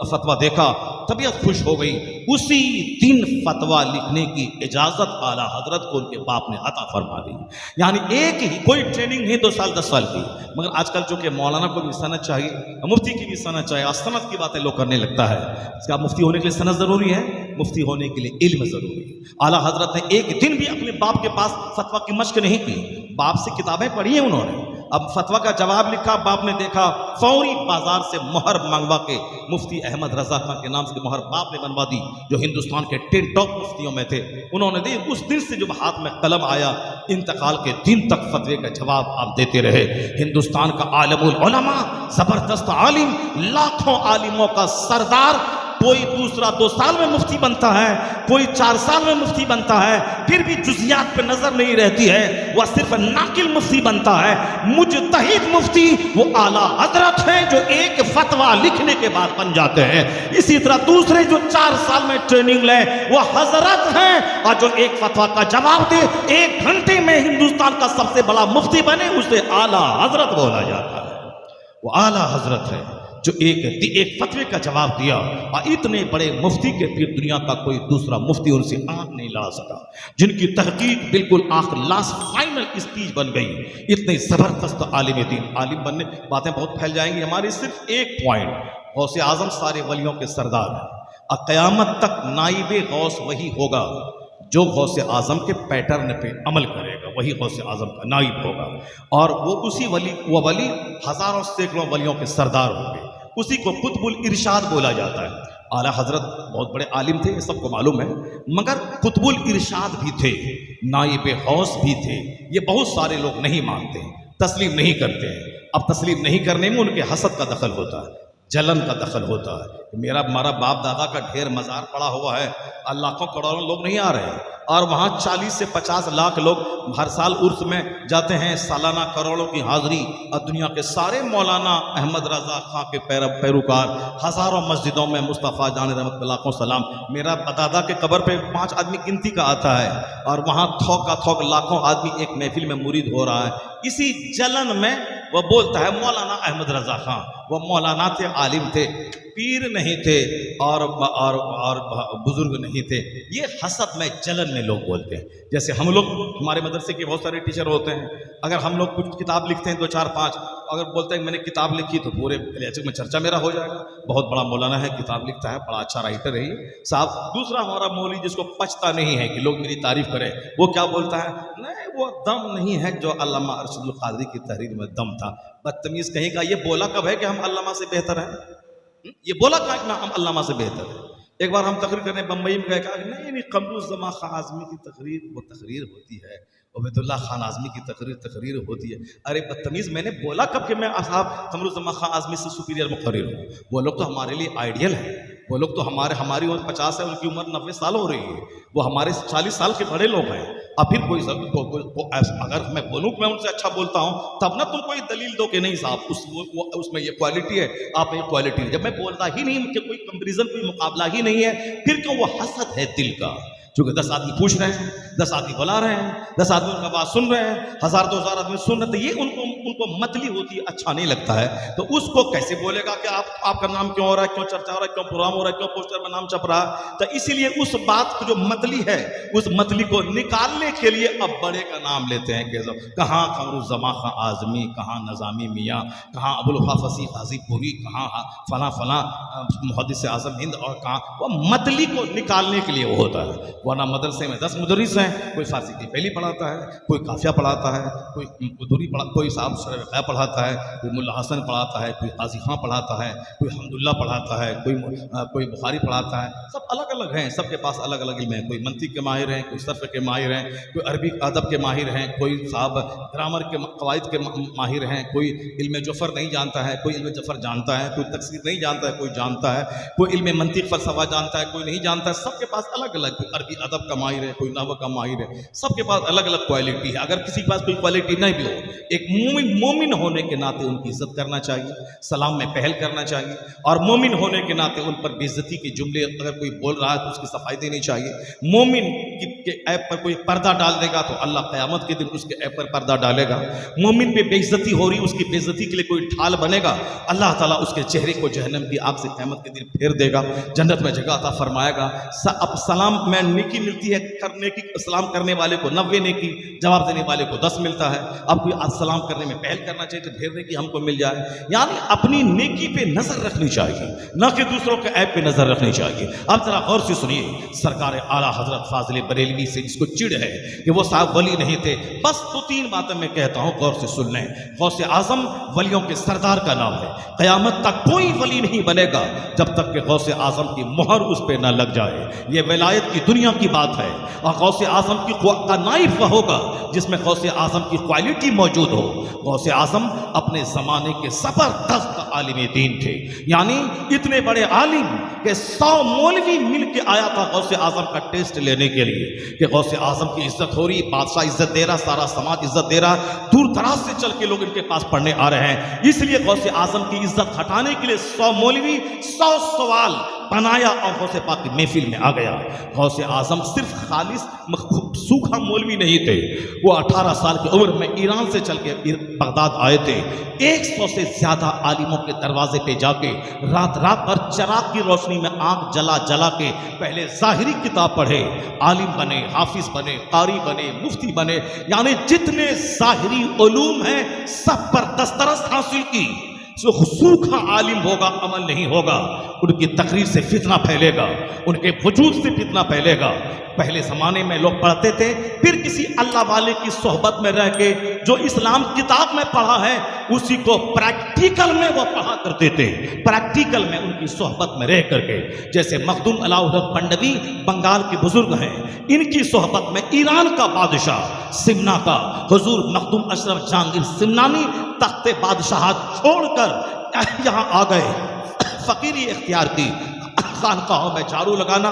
فتویٰ دیکھا طبیعت خوش ہو گئی. اسی دن فتویٰ لکھنے کی اجازت اعلیٰ حضرت کو ان کے باپ نے عطا فرما دی. یعنی ایک ہی، کوئی ٹریننگ نہیں 2 سال 10 سال کی. مگر آج کل چونکہ مولانا کو بھی سند چاہیے، مفتی کی بھی سند چاہیے، اور سند کی باتیں لوگ کرنے لگتا ہے. اس کا مفتی ہونے کے لیے سند ضروری ہے، مفتی ہونے کے لیے علم ضروری ہے. اعلیٰ حضرت نے ایک دن بھی اپنے باپ کے پاس فتویٰ کی مشق نہیں کی. باپ سے کتابیں پڑھی ہیں انہوں نے. اب فتویٰ کا جواب لکھا، باپ نے دیکھا، فوری بازار سے مہر منگوا کے مفتی احمد رضا خان کے نام سے مہر باپ نے بنوا دی، جو ہندوستان کے 10 ٹاپ مفتیوں میں تھے. انہوں نے دی. اس دن سے جب ہاتھ میں قلم آیا، انتقال کے دن تک فتوے کا جواب آپ دیتے رہے. ہندوستان کا عالم العلماء، زبردست عالم، لاکھوں عالموں کا سردار کوئی دوسرا 2 سال میں مفتی بنتا ہے، کوئی 4 سال میں مفتی بنتا ہے، پھر بھی جزیات پہ نظر نہیں رہتی ہے، وہ صرف ناقل مفتی بنتا ہے۔ مجتہد مفتی وہ اعلیٰ حضرت ہیں جو ایک فتویٰ لکھنے کے بعد بن جاتے ہیں۔ اسی طرح دوسرے جو 4 سال میں ٹریننگ لیں وہ حضرت ہیں، اور جو ایک فتویٰ کا جواب دے 1 گھنٹے میں ہندوستان کا سب سے بڑا مفتی بنے، اسے اعلیٰ حضرت بولا جاتا ہے۔ وہ اعلیٰ حضرت ہے جو ایک فتوے کا جواب دیا، اور اتنے بڑے مفتی کے پھر دنیا کا کوئی دوسرا مفتی ان سے آنکھ نہیں لڑا سکا، جن کی تحقیق بالکل آخر لاسٹ فائنل اسپیچ بن گئی۔ اتنے زبردست عالم دین، عالم بننے باتیں بہت پھیل جائیں گی، ہماری صرف ایک پوائنٹ، غوث اعظم سارے ولیوں کے سردار ہیں، اور قیامت تک نائب غوث وہی ہوگا جو غوث اعظم کے پیٹرن پہ عمل کرے گا، وہی غوث اعظم کا نائب ہوگا، اور وہ اسی وہ ولی ہزاروں سینکڑوں ولیوں کے سردار ہوں گے، اسی کو قطب الارشاد بولا جاتا ہے۔ اعلیٰ حضرت بہت بڑے عالم تھے، یہ سب کو معلوم ہے، مگر قطب الارشاد بھی تھے، نائب غوث بھی تھے۔ یہ بہت سارے لوگ نہیں مانتے، تسلیم نہیں کرتے ہیں۔ اب تسلیم نہیں کرنے میں ان کے حسد کا دخل ہوتا ہے، جلن کا دخل ہوتا ہے۔ ہمارا باپ دادا کا ڈھیر مزار پڑا ہوا ہے، لاکھوں کروڑوں لوگ نہیں آ رہے ہیں، اور وہاں 40 سے 50 لاکھ لوگ ہر سال عرس میں جاتے ہیں، سالانہ کروڑوں کی حاضری، اور دنیا کے سارے مولانا احمد رضا خان کے پیروکار ہزاروں مسجدوں میں مصطفیٰ جان رحمت اللہ کو سلام۔ میرا دادا کے قبر پہ 5 آدمی گنتی کا آتا ہے، اور وہاں تھوک کا تھوک لاکھوں آدمی ایک محفل میں مرید ہو رہا ہے۔ اسی جلن میں وہ بولتا ہے مولانا احمد رضا خان، وہ مولانا تھے، عالم تھے، پیر نہیں تھے، اور بزرگ نہیں تھے۔ یہ حسد میں جلن میں لوگ بولتے ہیں۔ جیسے ہم لوگ، ہمارے مدرسے کے بہت سارے ٹیچر ہوتے ہیں، اگر ہم لوگ کچھ کتاب لکھتے ہیں 2 4 5، اگر بولتے ہیں میں نے کتاب لکھی تو پورے علاقے میں چرچا میرا ہو جائے گا، بہت بڑا مولانا ہے، کتاب لکھتا ہے، بڑا اچھا رائٹر ہے یہ صاحب۔ دوسرا ہمارا مولوی جس کو پچتا نہیں ہے کہ لوگ میری تعریف کریں، وہ کیا بولتا ہے؟ نہیں، وہ دم نہیں ہے جو علامہ ارشد القادری کی تحریر میں دم تھا۔ بدتمیز کہیں گا، یہ بولا کب ہے کہ ہم علامہ سے بہتر ہیں؟ یہ بولا کہ ہم علامہ سے بہتر ہیں؟ ایک بار ہم تقریر کرنے بمبئی میں گئے، کہا کہ نہیں، قمر الزمان خان اعظمی کی تقریر وہ تقریر ہوتی ہے، عبید اللہ خان اعظمی کی تقریر ہوتی ہے۔ ارے بدتمیز، میں نے بولا کب کہ میں صاحب قمر الزمان خان اعظمی سے سپیریئر مقرر ہوں؟ وہ لوگ تو ہمارے لیے آئیڈیل ہیں، وہ لوگ تو ہماری عمر 50 ہے، ان کی عمر 90 سال ہو رہی ہے، وہ ہمارے 40 سال کے بڑے لوگ ہیں۔ اور پھر کوئی اگر میں بولوں کہ میں ان سے اچھا بولتا ہوں، تب نہ تم کوئی دلیل دو کہ نہیں صاحب اس میں یہ کوالٹی ہے، آپ میں یہ کوالٹی ہے۔ جب میں بولتا ہی نہیں کہ کوئی کمپیریزن، کوئی مقابلہ ہی نہیں ہے، پھر کیوں وہ حسد ہے دل کا؟ چونکہ 10 آدمی پوچھ رہے ہیں، 10 آدمی بلا رہے ہیں، 10 آدمی ان کا بات سن رہے ہیں، 1000 2000 آدمی سن رہے ہیں، تو یہ ان کو متلی ہوتی ہے، اچھا نہیں لگتا ہے۔ تو اس کو کیسے بولے گا کہ آپ کا نام کیوں ہو رہا ہے، کیوں چرچا ہو رہا ہے، کیوں پروگرام ہو رہا ہے، کیوں پوسٹر میں نام چھپ رہا ہے؟ تو اسی لیے اس بات کو جو متلی ہے، اس متلی کو نکالنے کے لیے اب بڑے کا نام لیتے ہیں کہ کہاں قمر الزمان خان اعظمی، کہاں نظامی میاں، کہاں ابوالوفا فصیح غازی پوری، کہاں فلاں محدث اعظم ہند، اور کہاں وہ متلی کو نکالنے کے لیے وہ ہوتا ہے۔ ورنہ مدرسے میں 10 مدرس ہیں، کوئی فارسی کی پہلی پڑھاتا ہے، کوئی قافیہ پڑھاتا ہے، کوئی صاحب شرح وقایہ پڑھاتا ہے، کوئی ملا حسن پڑھاتا ہے، کوئی قاضی خان پڑھاتا ہے، کوئی حمداللہ پڑھاتا ہے، کوئی بخاری پڑھاتا ہے۔ سب الگ الگ ہیں، سب کے پاس الگ الگ علم ہیں، کوئی منطق کے ماہر ہیں، کوئی صرف کے ماہر ہیں، کوئی عربی ادب کے ماہر ہیں، کوئی صاحب گرامر کے قواعد کے ماہر ہیں، کوئی علم جعفر نہیں جانتا ہے، کوئی علم جعفر جانتا ہے، کوئی تفسیر نہیں جانتا ہے، کوئی جانتا ہے، کوئی علم منطق فلسفہ جانتا ہے، کوئی نہیں جانتا ہے۔ سب کے پاس الگ الگ، کوئی عربی ادب کا ماہر ہے، کوئی نحو کا ماہر ہے، سب کے پاس الگ الگ کوالٹی ہے۔ اگر کسی کے پاس کوئی کوالٹی نہیں بھی ہو، ایک مومن ہونے کے ناطے ان کی عزت کرنا چاہیے، سلام میں پہل کرنا چاہیے، اور مومن ہونے کے ناطے ان پر بے عزتی کے جملے اگر کوئی بول رہا ہے تو اس کی صفائی دینی چاہیے۔ مومن کے عیب پر کوئی پردہ ڈال دے گا تو اللہ قیامت کے دن اس کے عیب پر پردہ ڈالے گا۔ مومن پہ بے عزتی ہو رہی، اس کی بے عزتی کے لیے کوئی ڈھال بنے گا، اللہ تعالیٰ اس کے چہرے کو جہنم کی آگ سے قیامت کے دن پھیر دے گا، جنت میں جگہ عطا فرمائے گا۔ اب سلام میں نیکی ملتی ہے، کرنے کی سلام کرنے والے کو 90 نیکی، جواب دینے والے کو 10 ملتا ہے۔ اب کوئی سلام کرنے میں پہل کرنا چاہیے تو ڈھیر نیکی ہم کو مل جائے۔ یعنی اپنی نیکی پہ نظر رکھنی چاہیے، نہ کہ دوسروں کے عیب پہ نظر رکھنی چاہیے۔ اب ذرا غور سے سنیے، سرکار اعلیٰ حضرت فاضل بریلوی سے جس کو چڑ ہے کہ وہ صاحب ولی نہیں تھے، بس 2-3 باتیں میں کہتا ہوں، غور سے سن لیں۔ غوث اعظم ولیوں کے سردار کا نام ہے، قیامت تک کوئی ولی نہیں بنے گا جب تک کہ غوث اعظم کی مہر اس پہ نہ لگ جائے۔ یہ ولایت کی دنیا کی بات ہے، اور غوث اعظم کا نائب وہ ہوگا جس میں غوث اعظم کی کوالٹی موجود ہو۔ غوث اعظم اپنے زمانے کے زبردست عالم دین تھے، یعنی اتنے بڑے عالم کہ 100 مولوی مل کے آیا تھا غوث اعظم کا ٹیسٹ لینے کے لیے کہ غوث اعظم کی عزت ہو رہی، بادشاہ عزت دے رہا، سارا سماج عزت دے رہا، دور دراز سے چل کے لوگ ان کے پاس پڑھنے آ رہے ہیں، اس لیے غوث اعظم کی عزت ہٹانے کے لیے 100 مولوی 100 سوال بنایا اور غوث پاک کی محفل میں آ گیا۔ غوث اعظم صرف خالص سوکھا مولوی نہیں تھے، وہ 18 سال کی عمر میں ایران سے چل کے بغداد آئے تھے، 100 سے زیادہ عالموں کے دروازے پہ جا کے رات رات بھر چراغ کی روشنی میں آنکھ جلا جلا کے پہلے ظاہری کتاب پڑھے، عالم بنے، حافظ بنے، قاری بنے، مفتی بنے، یعنی جتنے ظاہری علوم ہیں سب پر دسترس حاصل کی۔ سوکھا عالم ہوگا عمل نہیں ہوگا، ان کی تقریر سے فتنہ پھیلے گا، ان کے وجود سے فتنہ پھیلے گا۔ پہلے زمانے میں لوگ پڑھتے تھے، پھر کسی اللہ والے کی صحبت میں رہ کے جو اسلام کتاب میں پڑھا ہے اسی کو پریکٹیکل میں وہ پڑھا کرتے تھے، پریکٹیکل میں ان کی صحبت میں رہ کر کے۔ جیسے مخدوم علاؤالحق پنڈوی بنگال کے بزرگ ہیں، ان کی صحبت میں ایران کا بادشاہ سمنا کا حضور مخدوم اشرف جہانگیر سمنانی تخت بادشاہت چھوڑ کر یہاں آ گئے، فقیری اختیار کی، خانقاہوں میں جھاڑو لگانا،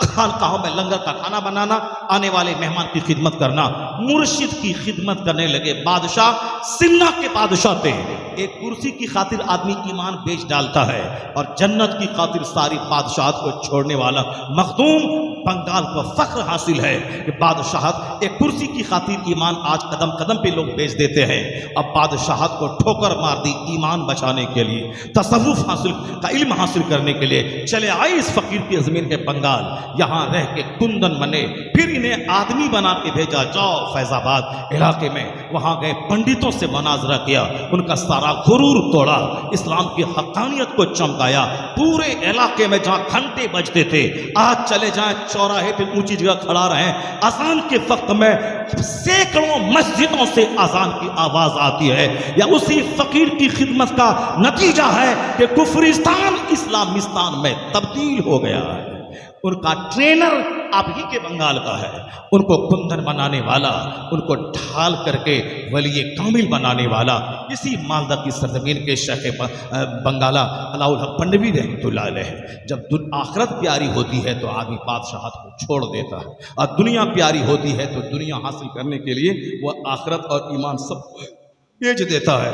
خانقاہوں میں لنگر کا کھانا بنانا، آنے والے مہمان کی خدمت کرنا، مرشد کی خدمت کرنے لگے۔ بادشاہ سمنا کے بادشاہ تھے۔ ایک کرسی کی خاطر آدمی ایمان بیچ ڈالتا ہے اور جنت کی خاطر ساری بادشاہت کو چھوڑنے والا مخدوم بنگال کو فخر حاصل ہے کہ بادشاہت ایک کرسی کی خاطر ایمان آج قدم قدم پہ لوگ بیچ دیتے ہیں، اب بادشاہت کو ٹھوکر مار دی ایمان بچانے کے لیے، تصوف حاصل کا علم حاصل کرنے کے لیے چلے آئے اس فقیر کی زمین کے بنگال، یہاں رہ کے کندن بنے، پھر انہیں آدمی بنا کے بھیجا، جاؤ فیض آباد علاقے میں، وہاں گئے، پنڈتوں سے مناظرہ کیا، ان کا سارا غرور توڑا، اسلام کی حقانیت کو چمکایا، پورے علاقے میں جہاں گھنٹے بجتے تھے آج چلے جائیں چوراہے پہ اونچی جگہ کھڑا رہیں، اذان کے وقت میں سینکڑوں مسجدوں سے اذان کی آواز آتی ہے، یا اسی فقیر کی خدمت کا نتیجہ ہے کہ کفرستان اسلامستان میں تبدیل ہو گیا ہے۔ ان کا ٹرینر آپ ہی کے بنگال کا ہے، ان کو کندن بنانے والا، ان کو ڈھال کر کے ولی کامل بنانے والا اسی مالدہ کی سرزمین کے شیخ بنگالہ علاؤالحق پنڈوی رحمۃ اللہ علیہ۔ جب آخرت پیاری ہوتی ہے تو آدمی بادشاہت کو چھوڑ دیتا ہے، اور دنیا پیاری ہوتی ہے تو دنیا حاصل کرنے کے لیے وہ آخرت اور ایمان سب بیچ دیتا ہے۔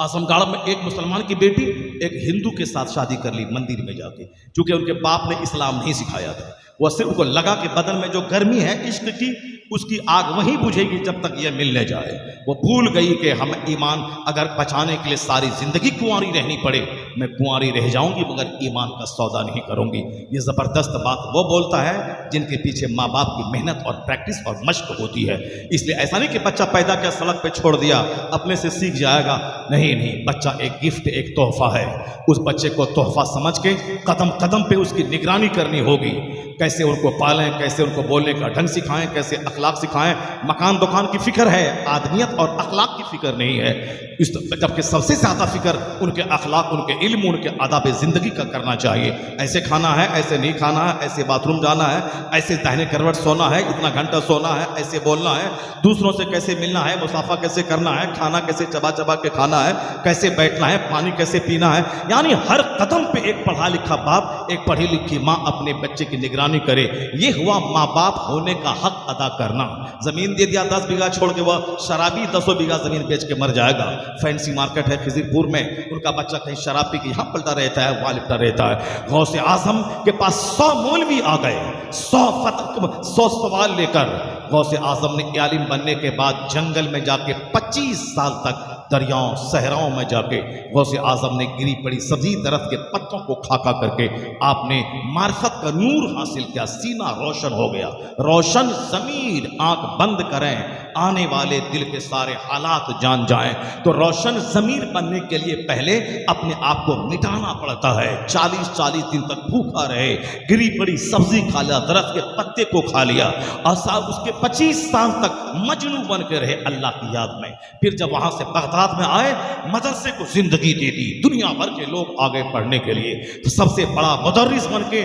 اعظم گڑھ میں ایک مسلمان کی بیٹی ایک ہندو کے ساتھ شادی کر لی مندر میں جا کے، چونکہ ان کے باپ نے اسلام نہیں سکھایا تھا، وہ صرف کو لگا کہ بدن میں جو گرمی ہے عشق کی اس کی آگ وہیں بجھے گی جب تک یہ ملنے جائے۔ وہ بھول گئی کہ ہم ایمان اگر بچانے کے لیے ساری زندگی کنواری رہنی پڑے، میں کنواری رہ جاؤں گی مگر ایمان کا سودا نہیں کروں گی۔ یہ زبردست بات وہ بولتا ہے جن کے پیچھے ماں باپ کی محنت اور پریکٹس اور مشق ہوتی ہے۔ اس لیے ایسا نہیں کہ بچہ پیدا کیا سڑک پہ چھوڑ دیا اپنے سے سیکھ جائے گا، نہیں، بچہ ایک گفٹ، ایک تحفہ ہے، اس بچے کو تحفہ سمجھ کے قدم قدم پہ اس کی نگرانی کرنی ہوگی، کیسے ان کو پالیں، کیسے ان کو بولنے کا ڈھنگ سکھائیں، کیسے اخلاق سکھائیں۔ مکان دکان کی فکر ہے، آدمیت اور اخلاق کی فکر نہیں ہے، جبکہ سب سے زیادہ فکر ان کے اخلاق، ان کے علم، ان کے آداب زندگی کا کرنا چاہیے۔ ایسے کھانا ہے، ایسے نہیں کھانا ہے، ایسے باتھ روم جانا ہے، ایسے داہنے کروٹ سونا ہے، اتنا گھنٹہ سونا ہے، ایسے بولنا ہے، دوسروں سے کیسے ملنا ہے، مصافحہ کیسے کرنا ہے، کھانا کیسے چبا چبا کے کھانا ہے، کیسے بیٹھنا ہے، پانی کیسے پینا ہے۔ یعنی ہر قدم پہ ایک پڑھا لکھا باپ، ایک پڑھی لکھی ماں اپنے بچے کی نگرانی کرے۔ یہ ہوا ماں باپ ہونے کا حق ادا کرنا۔ زمین دے دیا 10 بیگھہ چھوڑ کے وہ شرابی 10 بیگھہ زمین بیچ کے مر جائے گا۔ فینسی مارکیٹ ہے خضر پور میں، ان کا بچہ کہیں شراب پی کے یہاں پلٹا رہتا ہے، وہاں لپٹا رہتا ہے۔ غوث اعظم کے پاس 100 مولوی آ گئے، 100 سوال لے کر۔ غوث اعظم نے عالم بننے کے بعد جنگل میں جا کے 25 سال تک دریاؤں صحراؤں میں جا کے غوث اعظم نے گری پڑی سبزی درخت کے پتوں کو کھا کر کے آپ نے معرفت کا نور حاصل کیا، سینہ روشن ہو گیا۔ روشن ضمیر، آنکھ بند کریں، آنے والے دل کے سارے حالات جان جائیں۔ تو روشن ضمیر بننے کے لیے پہلے اپنے آپ کو مٹانا پڑتا ہے۔ 40 دن تک بھوکا رہے، گری پڑی سبزی کھا لیا، درخت کے پتے کو کھا لیا، اور صاحب اس کے 25 سال تک مجنوں بن کے رہے اللہ کی یاد میں۔ پھر جب وہاں سے بغداد میں آئے، مدرسے کو زندگی دے دی، دنیا بھر کے لوگ آگے پڑھنے کے لیے، تو سب سے بڑا مدرس بن کے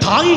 2.5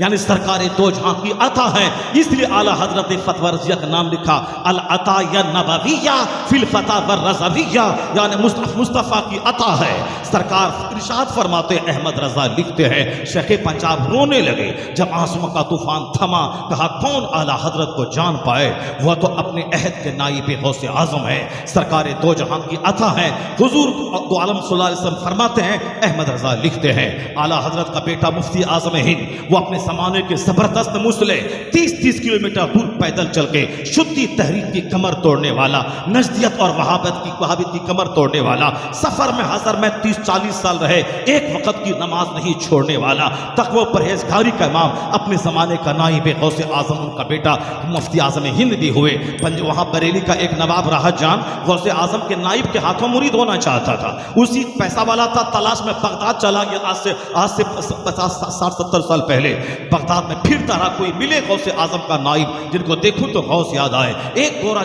یعنی سرکار دو جہاں کی عطا ہے، اس لیے اعلیٰ حضرت فتوی رضیہ کا نام لکھا العطایا نبویہ فی الفتاوی الرضویہ، یعنی مصطفیٰ کی عطا ہے۔ سرکار ارشاد فرماتے احمد رضا لکھتے ہیں شیخ پنجاب رونے لگے جب آنسوں کا طوفان تھما، کہا کون اعلیٰ حضرت کو جان پائے، وہ تو اپنے عہد کے نائب غوث اعظم ہے، سرکار دو جہاں کی عطا ہے۔ حضور دو عالم صلی اللہ علیہ وسلم فرماتے ہیں، احمد رضا لکھتے ہیں اعلیٰ حضرت کا بیٹا مفتی اعظم ہند، وہ اپنے زمانے کے زبردست مسلح 30 کلومیٹر دور پیدل چل کے شدی تحریک کی کمر توڑنے والا، نجدیت اور وہابیت کی کمر توڑنے والا، سفر میں حضر میں 30-40 سال رہے، ایک وقت کی نماز نہیں چھوڑنے والا، تقوی پرہیزگاری کا امام، اپنے زمانے کا نائب غوث اعظم ان کا بیٹا مفتی اعظم ہند بھی ہوئے۔ وہاں بریلی کا ایک نواب راحت جان غوث اعظم کے نائب کے ہاتھوں مرید ہونا چاہتا تھا، اسی پیسہ والا تھا، تلاش میں بغداد چلا گیا، آج سے 50-60-70 سال پہلے بغداد میں پھرتا رہا، کوئی ملے غوث اعظم کا نائب جن کو دیکھوں تو غوث یاد آئے، ایک گورا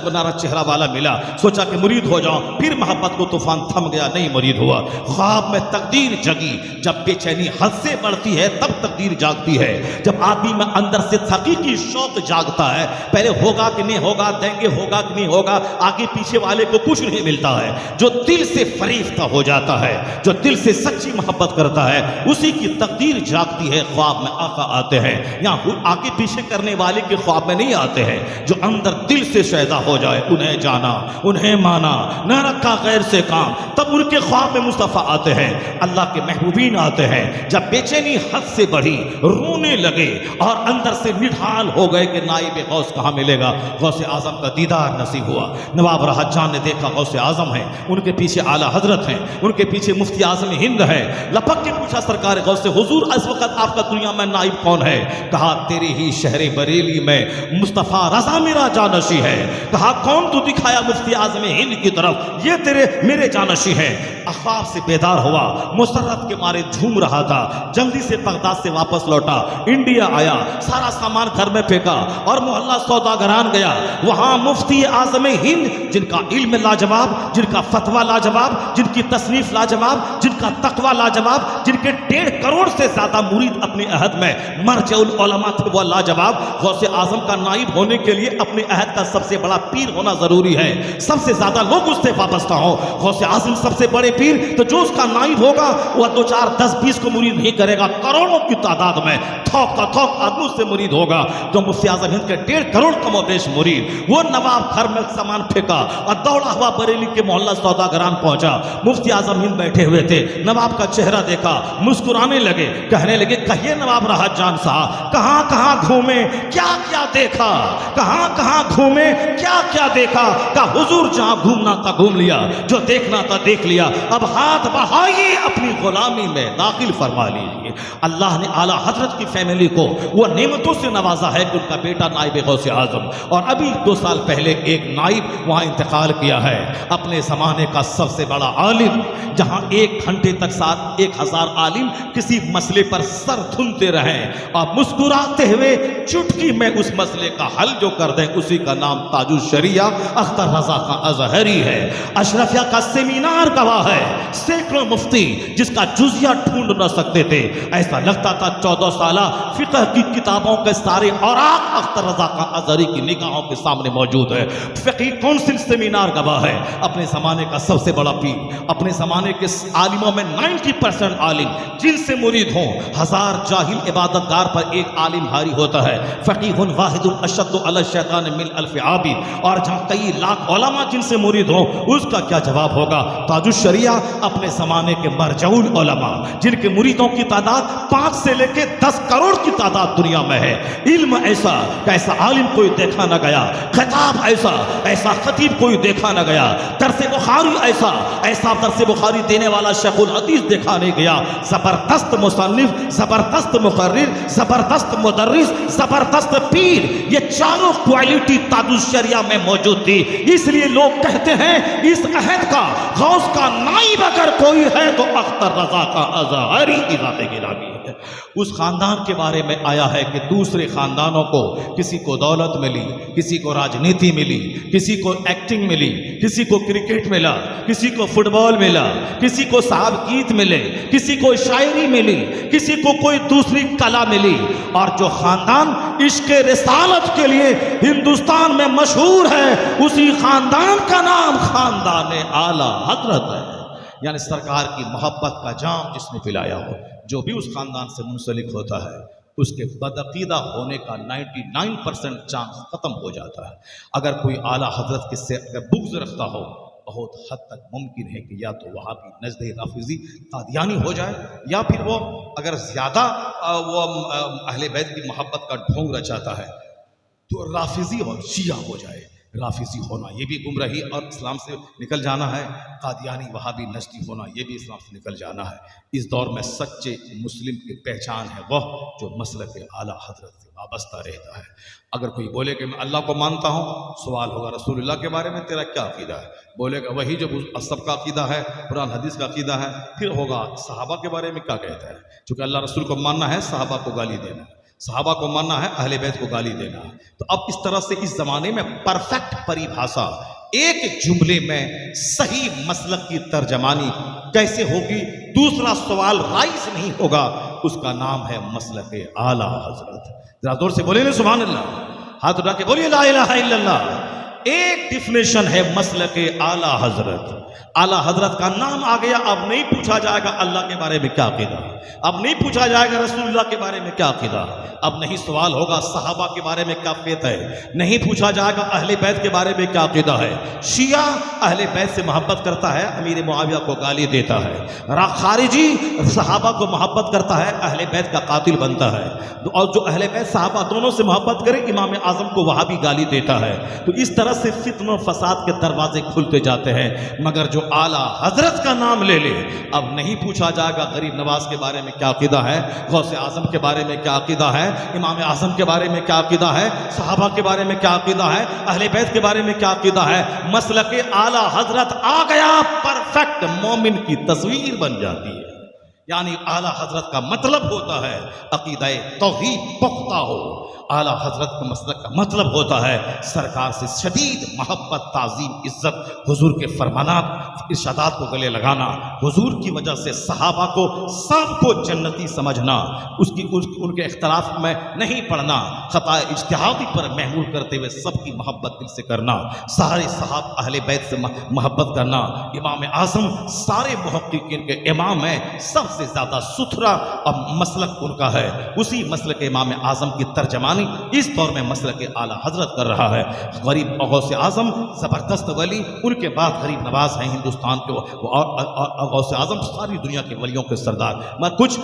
بنارا چہرہ والا ملا، سوچا کہ مرید ہو جاؤں، پھر محبت کو طوفان تھم گیا، نہیں مرید ہوا۔ خواب میں تقدیر جگی، جب بے چینی حد سے بڑھتی ہے تب تقدیر جاگتی ہے، جب آدمی میں اندر سے حقیقی شوق جاگتا ہے، پہلے ہوگا کہ نہیں ہوگا، دیں گے ہوگا کہ نہیں ہوگا، آگے پیچھے والے کو کچھ نہیں ملتا ہے، جو دل سے فریفتہ ہو جاتا ہے، جو دل سے سچی محبت کرتا ہے، اسی کی تقدیر جاگتی ہے۔ خواب میں آقا آتے ہیں، یہاں آگے پیچھے کرنے والے کے خواب میں نہیں آتے ہیں، جو اندر دل سے شیدا ہو جائے، انہیں جانا، انہیں مانا، نہ رکھا غیر سے کام، تب ان کے خواب میں مصطفیٰ آتے ہیں، اللہ کے محبوبین آتے ہیں۔ جب بے چینی حد سے بڑھی، رونے لگے اور اندر سے نڈھال ہو گئے کہ نائب غوث کہاں ملے گا، غوث اعظم کا دیدار نصیب ہوا۔ نواب راحت جان نے دیکھا غوث اعظم ہیں، ان کے پیچھے اعلیٰ حضرت ہیں، ان کے پیچھے مفتی اعظم ہند ہے، لپک کے پوچھا سرکار غوث سے، حضور اس وقت آپ کا دنیا میں نائب کون ہے؟ کہا تیری ہی شہر بریلی میں مصطفیٰ رضا میرا جانشی ہے۔ کہا کون؟ تو دکھایا مفتی اعظم ہند کی طرف، یہ میرے جانشی ہیں۔ خواب سے بیدار ہوا، مسرت کے مارے جھوم رہا تھا، جلدی سے بغداد سے واپس لوٹا، انڈیا آیا، سارا سامان گھر میں پھینکا اور محلہ سوداگران گیا، وہاں مفتی اعظم ہند جن کا علم لاجواب، جن کا فتویٰ لاجواب، جن کی تصنیف لاجواب، جن کا تقویٰ لاجواب، جن کے 1.5 کروڑ سے زیادہ مرید اپنے عہد میں، مرجع العلماء تھے وہ لاجواب۔ غوث اعظم کا نائب ہونے کے لیے اپنے عہد کا سب سے بڑا پیر ہونا ضروری ہے، سب سے زیادہ لوگ اس سے وابستہ ہوں۔ غوث اعظم سب سے بڑے پیر، تو جو اس کا نائب ہوگا وہ 2 4 10 20 کو مرید نہیں کرے گا، کروڑوں کی تعداد میں تھوک کا تھوک آدمی اس سے مرید ہوگا۔ تو مفتی اعظم ہند کے 1.5 کروڑ کم و بیش مرید، وہ نواب گھر میں سامان پھینکا اور دوڑا ہوا بریلی کے محلہ سوداگران پہنچا، مفتی اعظم ہند بیٹھے ہوئے تھے، نواب کا چہرہ دیکھا، مسکرانے لگے، کہنے لگے کہیے نواب راحت جان صاحب کہاں کہاں گھومے، کیا کیا دیکھا، کہاں کہاں گھومے، کیا کیا دیکھا؟ کہا حضور جہاں گھومنا تھا گھوم لیا، جو دیکھنا تھا دیکھ لیا، اب ہاتھ بڑھائیے اپنی غلامی میں داخل فرما لیجیے۔ اللہ نے اعلیٰ حضرت کی فیملی کو وہ نعمتوں سے نوازا ہے کہ ان کا بیٹا نائب غوث اعظم، اور ابھی 2 سال پہلے ایک نائب وہاں انتقال کیا ہے، اپنے زمانے کا سب سے بڑا عالم، جہاں 1 گھنٹے تک 1000 عالم کسی مسئلے پر سر دھنتے رہیں اور مسکراتے ہوئے چٹکی میں اس مسئلے کا حل جو کر دیں، اسی کا نام تاج الشریعہ اختر رضا کا ازہری ہے۔ اشرفیہ کا سیمینار گواہ ہے، سینکڑوں مفتی جس کا جزیہ ڈھونڈ نہ سکتے تھے، ایسا لگتا تھا 14 سالہ فقہ کی کتابوں کے سارے اوراق اختر رضا کا ازہری کی نگاہوں کے سامنے موجود ہے۔ فقہی کونسل سیمینار گواہ ہے، اپنے زمانے کا سب سے بڑا پیر، اپنے زمانے کے عالموں میں 90% عالم جن سے مرید ہوں، 1000 جاہل عبادت گار پر ایک عالم بھاری ہوتا ہے۔ فقیہ واحد اشد علی الشیطان من 1000 عابد، اور جہاں کئی لاکھ علماء جن سے مرید ہوں، اس کا کیا جواب ہوگا؟ تاج الشریعہ اپنے زمانے کے مرجع العلماء جن کے مریدوں کی تعداد 5 سے لے کے 10 کروڑ کی تعداد دنیا میں ہے۔ علم ایسا کہ ایسا عالم کوئی دیکھا نہ گیا، خطاب ایسا خطیب کوئی دیکھا نہ گیا، درس بخاری ایسا درس بخاری دینے والا شیخ الحدیث دیکھا نہیں گیا۔ زبردست مصنف، زبردست مقرر، زبردست مدرس، زبردست پیر، یہ چاروں کوالٹی تاج الشریعہ میں موجود تھی۔ اس لیے لوگ کہتے ہیں اس عہد کا غوث کا نائب اگر کوئی ہے تو اختر رضا کا ازہری کی ذات گرامی ہے۔ اس خاندان کے بارے میں آیا ہے کہ دوسرے خاندانوں کو کسی کو دولت ملی، کسی کو راجنیتی ملی، کسی کو ایکٹنگ ملی، کسی کو کرکٹ ملا، کسی کو فٹ بال ملا، کسی کو صاحب گیت ملے، کسی کو شاعری ملی، کسی کو کوئی دوسری کلا ملی، اور جو خاندان عشق رسالت کے لیے ہندوستان میں مشہور ہے اسی خاندان کا نام خاندان اعلیٰ حضرت ہے۔ یعنی سرکار کی محبت کا جام جس نے پلایا ہو، جو بھی اس خاندان سے منسلک ہوتا ہے اس کے بدعقیدہ ہونے کا 99% چانس ختم ہو جاتا ہے۔ اگر کوئی اعلیٰ حضرت کس سے اگر بغض رکھتا ہو، بہت حد تک ممکن ہے کہ یا تو وہابی نزد رافضی قادیانی ہو جائے، یا پھر وہ اگر زیادہ وہ اہل بیت کی محبت کا ڈھونگ رچاتا ہے تو رافضی اور شیعہ ہو جائے۔ رافضی ہونا یہ بھی گمراہی اور اسلام سے نکل جانا ہے، قادیانی وہابی نجدی ہونا یہ بھی اسلام سے نکل جانا ہے۔ اس دور میں سچے مسلم کی پہچان ہے وہ جو مسلک اعلیٰ حضرت سے وابستہ رہتا ہے۔ اگر کوئی بولے کہ میں اللہ کو مانتا ہوں، سوال ہوگا رسول اللہ کے بارے میں تیرا کیا عقیدہ ہے؟ بولے گا وہی جو سب کا عقیدہ ہے، قرآن حدیث کا عقیدہ ہے۔ پھر ہوگا صحابہ کے بارے میں کیا کہتا ہے؟ چونکہ اللہ رسول کو ماننا ہے، صحابہ کو گالی دینا ہے، صحابہ کو ماننا ہے، اہل بیت کو گالی دینا ہے۔ تو اب اس طرح سے اس زمانے میں پرفیکٹ پریبھاشا ایک جملے میں صحیح مسلک کی ترجمانی کیسے ہوگی؟ دوسرا سوال رائز نہیں ہوگا، اس کا نام ہے مسلک اعلیٰ حضرت۔ ذرا زور سے بولیں سبحان اللہ، ہاتھ اٹھا کے بولیے لا الہ الا اللہ۔ ایک ڈیفینیشن ہے مسلک اعلیٰ حضرت۔ اعلیٰ حضرت کا نام آ گیا، اب نہیں پوچھا جائے گا اللہ کے بارے میں کیا عقیدہ، اب نہیں پوچھا جائے گا رسول اللہ کے بارے میں کیا عقیدہ، اب نہیں سوال ہوگا صحابہ کے بارے میں کیا فیت ہے، نہیں پوچھا جائے گا اہل بیت کے بارے میں کیا عقیدہ ہے۔ شیعہ اہل بیت سے محبت کرتا ہے، امیر معاویہ کو گالی دیتا ہے، خارجی صحابہ کو محبت کرتا ہے، اہل بیت کا قاتل بنتا ہے، اور جو اہل بیت صحابہ دونوں سے محبت کرے امام اعظم کو وہاں بھی گالی دیتا ہے۔ تو اس طرح سے فتنہ و فساد کے دروازے کھلتے جاتے ہیں۔ مگر جو اعلیٰ حضرت کا نام لے لے، اب نہیں پوچھا جائے گا غریب نواز کے بارے میں کیا عقیدہ ہے، غوث اعظم کے بارے میں کیا عقیدہ ہے، امام اعظم کے بارے میں کیا عقیدہ ہے، صحابہ کے بارے میں کیا عقیدہ ہے، اہل بیت کے بارے میں کیا عقیدہ ہے۔ مسلک اعلیٰ حضرت آ گیا، پرفیکٹ مومن کی تصویر بن جاتی ہے۔ یعنی اعلیٰ حضرت کا مطلب ہوتا ہے عقیدہ توحید پختہ ہو۔ اعلیٰ حضرت کا مسلک کا مطلب ہوتا ہے سرکار سے شدید محبت، تعظیم، عزت، حضور کے فرمانات، ارشادات کو گلے لگانا، حضور کی وجہ سے صحابہ کو سب کو جنتی سمجھنا، ان کے اختلاف میں نہیں پڑنا، خطا اجتہادی پر محمول کرتے ہوئے سب کی محبت دل سے کرنا، سارے صحابہ اہل بیت سے محبت کرنا۔ امام اعظم سارے محققین کے امام ہیں، سب سے زیادہ ستھرا اور مسلک ان کا ہے، اسی مسلک امام اعظم کی ترجمانی اس دور میں مسلک اعلیٰ حضرت کر رہا ہے۔ غریب غوث اعظم زبردست ولی، ان کے بعد غریب نواز ہیں ہندوستان کے، اور غوث اعظم ساری دنیا کے ولیوں کے سردار۔ میں کچھ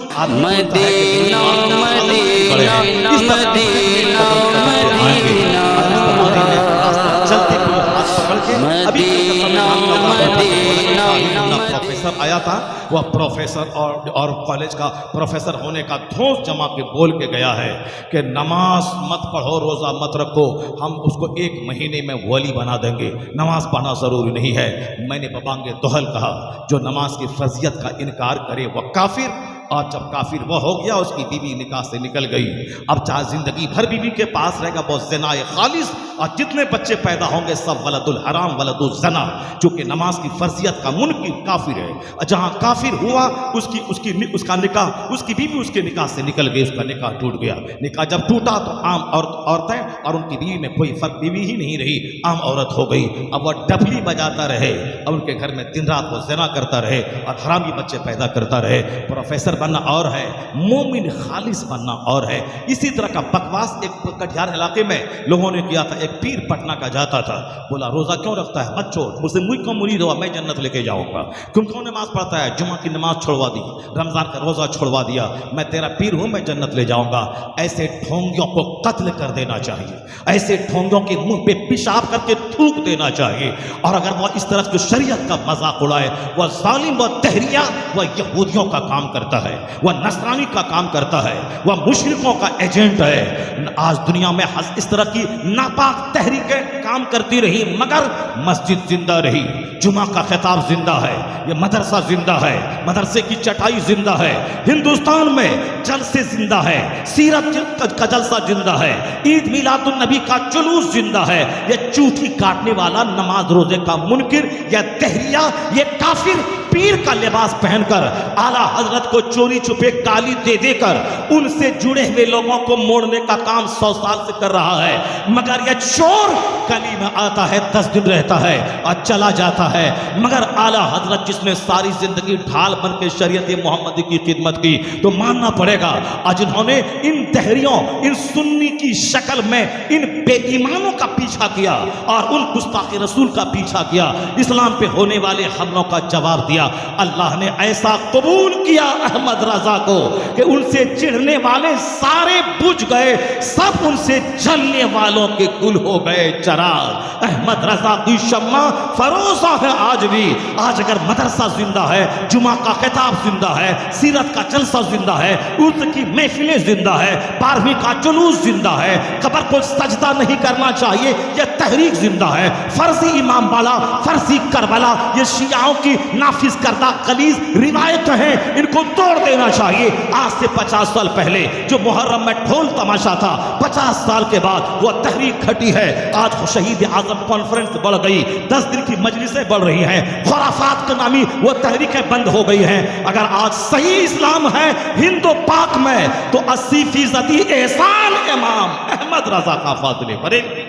پروفیسر آیا تھا، وہ پروفیسر اور کالج کا پروفیسر ہونے کا دھوس جما کے بول کے گیا ہے کہ نماز مت پڑھو، روزہ مت رکھو، ہم اس کو 1 مہینے میں ولی بنا دیں گے، نماز پڑھنا ضروری نہیں ہے۔ میں نے ببانگ دہل کہا جو نماز کی فرضیت کا انکار کرے وہ کافر، اور جب کافر وہ ہو گیا اس کی بیوی نکاح سے نکل گئی، اب چاہے زندگی بھر بیوی کے پاس رہے گا وہ زنا خالص، اور جتنے بچے پیدا ہوں گے سب ولد الحرام ولد الزنا، چونکہ نماز کی فرضیت کا منکر کافر ہے۔ جہاں کافر ہوا اس کا نکاح، اس کی بیوی اس کے نکاح سے نکل گئی، اس کا نکاح ٹوٹ گیا۔ نکاح جب ٹوٹا تو عام عورتیں اور ان کی بیوی میں کوئی فرق، بیوی ہی نہیں رہی، عام عورت ہو گئی۔ اب وہ ڈبلی بجاتا رہے اور ان کے گھر میں دن رات وہ زنا کرتا رہے اور حرامی بچے پیدا کرتا رہے۔ پروفیسر بننا اور ہے، مومن خالص بننا اور ہے۔ اسی طرح کا بکواس ایک کٹیہار علاقے میں لوگوں نے کیا تھا۔ ایک پیر پٹنہ کا جاتا تھا، بولا روزہ کیوں رکھتا ہے، مت چھوڑ، مجھ سے مجھ کو مرید ہوا، میں جنت لے کے جاؤں گا۔ کیوں نماز پڑھتا ہے، جمعہ کی نماز چھوڑوا دی، رمضان کا روزہ چھوڑوا دیا، میں تیرا پیر ہوں، میں جنت لے جاؤں گا۔ ایسے ڈھونگیوں کو قتل کر دینا چاہیے، ایسے ڈھونگیوں کے منہ پہ پیشاب کر کے تھوک دینا چاہیے، اور اگر وہ اس طرح کی شریعت کا مذاق اڑائے وہ ظالم و دہریہ وہ یہودیوں کا کام کرتا ہے، وہ نصرانی کا کام کرتا ہے، وہ مشرکوں کا ایجنٹ ہے۔ آج دنیا میں اس طرح کی ناپاک تحریکیں کام کرتی رہی، مگر مسجد زندہ رہی، جمعہ کا خطاب زندہ ہے، یہ مدرسہ زندہ ہے، مدرسے کی چٹائی زندہ ہے، ہندوستان میں جلسے زندہ ہے، سیرت کا جلسہ زندہ ہے، عید میلاد النبی کا جلوس زندہ ہے۔ یہ چوٹی کاٹنے والا، نماز روزے کا منکر، یہ دہریہ، یہ کافر پیر کا لباس پہن کر اعلیٰ حضرت کو چوری چھپے گالی دے دے کر ان سے جڑے ہوئے لوگوں کو موڑنے کا کام 100 سال سے کر رہا ہے، مگر یہ چور گلی میں آتا ہے، 10 دن رہتا ہے اور چلا جاتا ہے، مگر اعلیٰ حضرت جس نے ساری زندگی ڈھال بن کے شریعت محمدی کی خدمت کی، تو ماننا پڑے گا۔ اور جنہوں نے ان دہریوں، ان سنی کی شکل میں ان بے ایمانوں کا پیچھا کیا اور ان گستاخ رسول کا پیچھا کیا، اسلام پہ ہونے والے حملوں کا جواب دیا، اللہ نے ایسا قبول کیا احمد رضا کو کہ ان سے چڑھنے والے سارے بجھ گئے، سب ان سے جلنے والوں کے گل ہو گئے چراغ۔ احمد رضا کی شمع فروزہ ہے آج بھی۔ آج اگر مدرسہ زندہ ہے، جمعہ کا خطاب زندہ ہے، سیرت کا جلسہ زندہ ہے، اس کی محفلیں زندہ ہے، 12ویں کا جلوس زندہ ہے، قبر کو سجدہ نہیں کرنا چاہیے، یہ تحریک زندہ ہے، فرضی امام بالا، فرضی کربلا، یہ شیعوں کی نافذ کردہ غلیظ روایتیں ہیں، ان کو توڑ دینا چاہیے۔ آج سے 50 سال پہلے جو محرم میں ڈھول تماشا تھا، 50 سال کے بعد وہ تحریک گھٹی ہے۔ آج شہید اعظم کانفرنس بڑھ گئی، 10 دن کی مجلسیں بڑھ رہی ہیں، خرافات کا نامی وہ تحریکیں بند ہو گئی ہیں۔ اگر آج صحیح اسلام ہے ہند و پاک میں، تو 80% احسان امام احمد رضا کا فاضل بریلوی،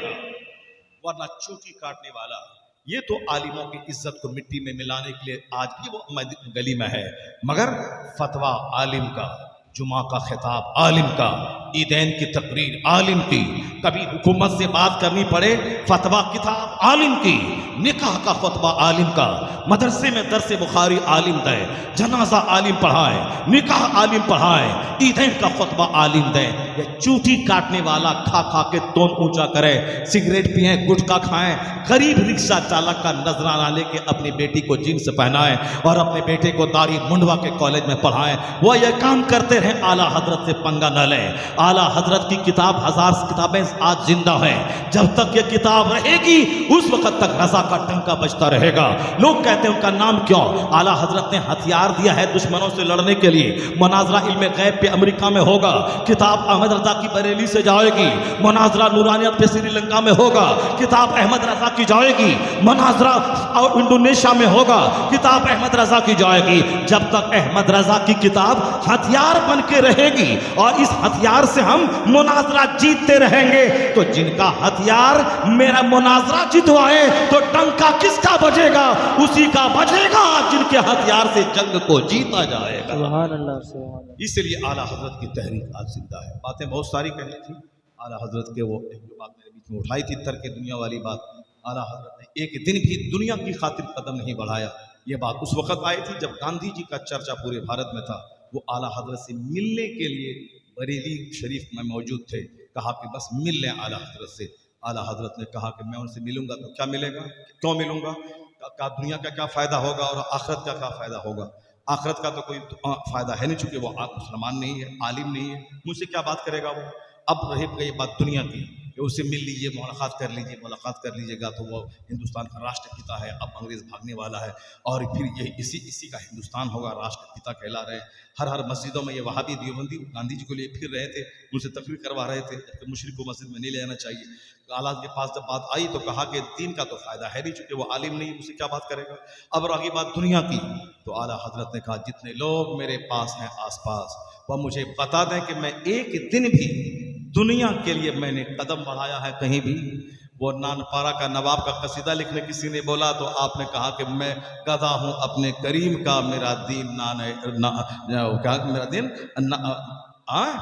ورنہ چوٹی کاٹنے والا یہ تو عالموں کی عزت کو مٹی میں ملانے کے لیے آج بھی وہ گلی میں ہے، مگر فتویٰ عالم کا، جمعہ کا خطاب عالم کا، عیدین کی تقریر عالم کی، کبھی حکومت سے بات کرنی پڑے فتویٰ کتاب عالم کی، نکاح کا خطبہ عالم کا، مدرسے میں درس بخاری عالم دے، جنازہ عالم پڑھائے، نکاح عالم پڑھائے، عیدین کا خطبہ عالم دے۔ یہ چوٹی کاٹنے والا کھا کھا کے تون اونچا کرے، سگریٹ پئیں، گٹکا کھائیں، غریب رکشہ چالک کا نذرانہ لے کے اپنی بیٹی کو جینس پہنائیں اور اپنے بیٹے کو داڑھی منڈوا کے کالج میں پڑھائیں، وہ یہ کام کرتے رہیں، اعلیٰ حضرت سے پنگا نہ لیں۔ اعلیٰ حضرت کی کتاب 1000 کتابیں آج زندہ ہیں، جب تک یہ کتاب رہے گی اس وقت تک رضا کا ٹنکا بجتا رہے گا۔ لوگ کہتے ہیں ان کا نام کیوں؟ اعلیٰ حضرت نے ہتھیار دیا ہے دشمنوں سے لڑنے کے لیے۔ مناظرہ علم غیب پہ امریکہ میں ہوگا، کتاب احمد رضا کی بریلی سے جائے گی، مناظرہ نورانیت پہ سری لنکا میں ہوگا، کتاب احمد رضا کی جائے گی، مناظرہ انڈونیشیا میں ہوگا، کتاب احمد رضا کی جائے گی۔ جب تک احمد رضا کی کتاب ہتھیار بن کے رہے گی اور اس ہتھیار سے ہم مناظرہ جیتتے رہیں گے، تو جن کا ہتھیار میرا مناظرہ جتوائے تو ڈنکا کس کا بجے گا؟ اسی کا بجے گا جن کے ہتھیار سے جنگ کو جیتا جائے گا۔ سبحان اللہ، سبحان اللہ۔ اس لیے اعلیٰ حضرت کی تحریک آج زندہ ہے۔ باتیں بہت ساری کہنی تھی اعلیٰ حضرت کے، وہ ایک جو بات میرے بیچ میں اٹھائی تھی ترک دنیا والی بات، اعلیٰ حضرت نے ایک دن بھی دنیا کی خاطر قدم نہیں بڑھایا۔ یہ بات اس وقت آئی تھی جب گاندھی جی کا چرچا پورے بھارت میں تھا، وہ اعلیٰ حضرت سے ملنے کے لیے بریلی شریف میں موجود تھے، کہا کہ بس مل لیں اعلیٰ حضرت سے۔ اعلیٰ حضرت نے کہا کہ میں ان سے ملوں گا تو کیا ملے گا، کیوں ملوں گا، دنیا کا کیا فائدہ ہوگا اور آخرت کا کیا فائدہ ہوگا؟ آخرت کا تو کوئی فائدہ ہے نہیں، چونکہ وہ مسلمان نہیں ہے، عالم نہیں ہے، مجھ سے کیا بات کرے گا وہ؟ اب رہی گئی بات دنیا کی کہ اسے مل لیجئے، ملاقات کر لیجئے گا تو وہ ہندوستان کا راشٹر پتا ہے، اب انگریز بھاگنے والا ہے اور پھر یہ اسی کا ہندوستان ہوگا، راشٹر پتا کہلا رہے۔ ہر مسجدوں میں یہ وہابی دیوبندی گاندھی جی کو لیے پھر رہے تھے، ان سے تقریر کروا رہے تھے کہ مشرک کو مسجد میں نہیں لے جانا چاہیے۔ اعلیٰ کے پاس جب بات آئی تو کہا کہ دین کا تو فائدہ ہے نہیں، چونکہ وہ عالم نہیں، اس سے کیا بات کرے گا۔ اب رہی بات دنیا کی، تو اعلیٰ حضرت نے کہا جتنے لوگ میرے پاس ہیں آس پاس، وہ مجھے بتا دیں کہ میں ایک دن بھی دنیا کے لیے میں نے قدم بڑھایا ہے کہیں بھی۔ وہ نانپارا کا نواب کا قصیدہ لکھنے کسی نے بولا تو آپ نے کہا کہ میں گدا ہوں اپنے کریم کا، میرا دین میرا دین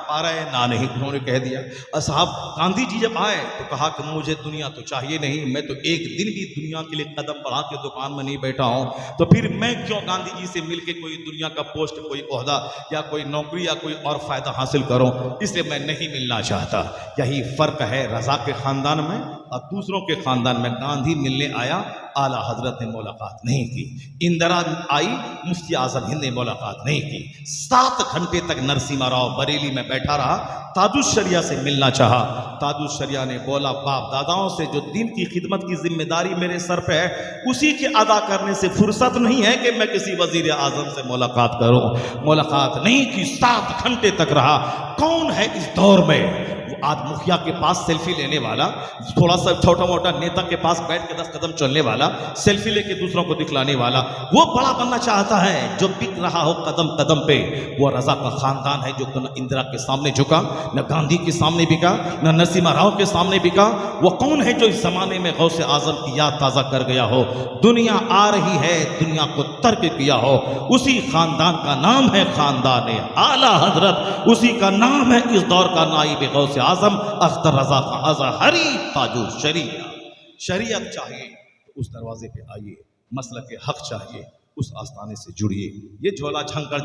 پارا نہ نہیں، انہوں نے کہہ دیا۔ اصحاب گاندھی جی جب آئے تو کہا کہ مجھے دنیا تو چاہیے نہیں، میں تو ایک دن بھی دنیا کے لیے قدم بڑھا کے دکان میں نہیں بیٹھا ہوں، تو پھر میں کیوں گاندھی جی سے مل کے کوئی دنیا کا پوسٹ، کوئی عہدہ یا کوئی نوکری یا کوئی اور فائدہ حاصل کروں، اس لیے میں نہیں ملنا چاہتا۔ یہی فرق ہے رضا کے خاندان میں اور دوسروں کے خاندان میں گاندھی ملنے آیا، اعلیٰ حضرت نے ملاقات نہیں کی. اندرا آئی، مفتی اعظم ہند نے ملاقات نہیں کی. 7 گھنٹے تک نرسمہا راؤ بریلی میں بیٹھا رہا، تاج الشریعہ سے ملنا چاہا. تاج الشریعہ نے بولا باپ داداؤں سے جو دین کی خدمت کی ذمہ داری میرے سر پہ ہے اسی کے ادا کرنے سے فرصت نہیں ہے کہ میں کسی وزیر اعظم سے ملاقات کروں. ملاقات نہیں کی، 7 گھنٹے تک رہا. کون ہے اس دور میں وہ آج مکھیا کے پاس سیلفی لینے والا، تھوڑا سا چھوٹا موٹا نیتا کے پاس بیٹھ کے 10 قدم چلنے والا، سیلفی لے کے دوسروں کو دکھلانے والا؟ وہ بڑا بننا چاہتا ہے جو بک رہا ہو قدم قدم پہ. وہ رضا کا خاندان ہے جو نہ اندرا کے سامنے جھکا، نہ گاندھی کے سامنے بکا، نہ نرسمہا راؤ کے سامنے بکا. وہ کون ہے جو اس زمانے میں غوث اعظم کی یاد تازہ کر گیا ہو؟ دنیا آ رہی ہے، دنیا کو ترک کیا ہو. اسی خاندان کا نام ہے خاندان اعلیٰ حضرت، اسی کا نام ہے اس دور کا نائب غوث اعظم اختر رضا خان اظہری تاج الشریعہ. شریعت چاہیے تو اس دروازے پہ آئیے، مسلک حق چاہیے اس آستانے سے جڑیے. یہ جھولا جھنکڑ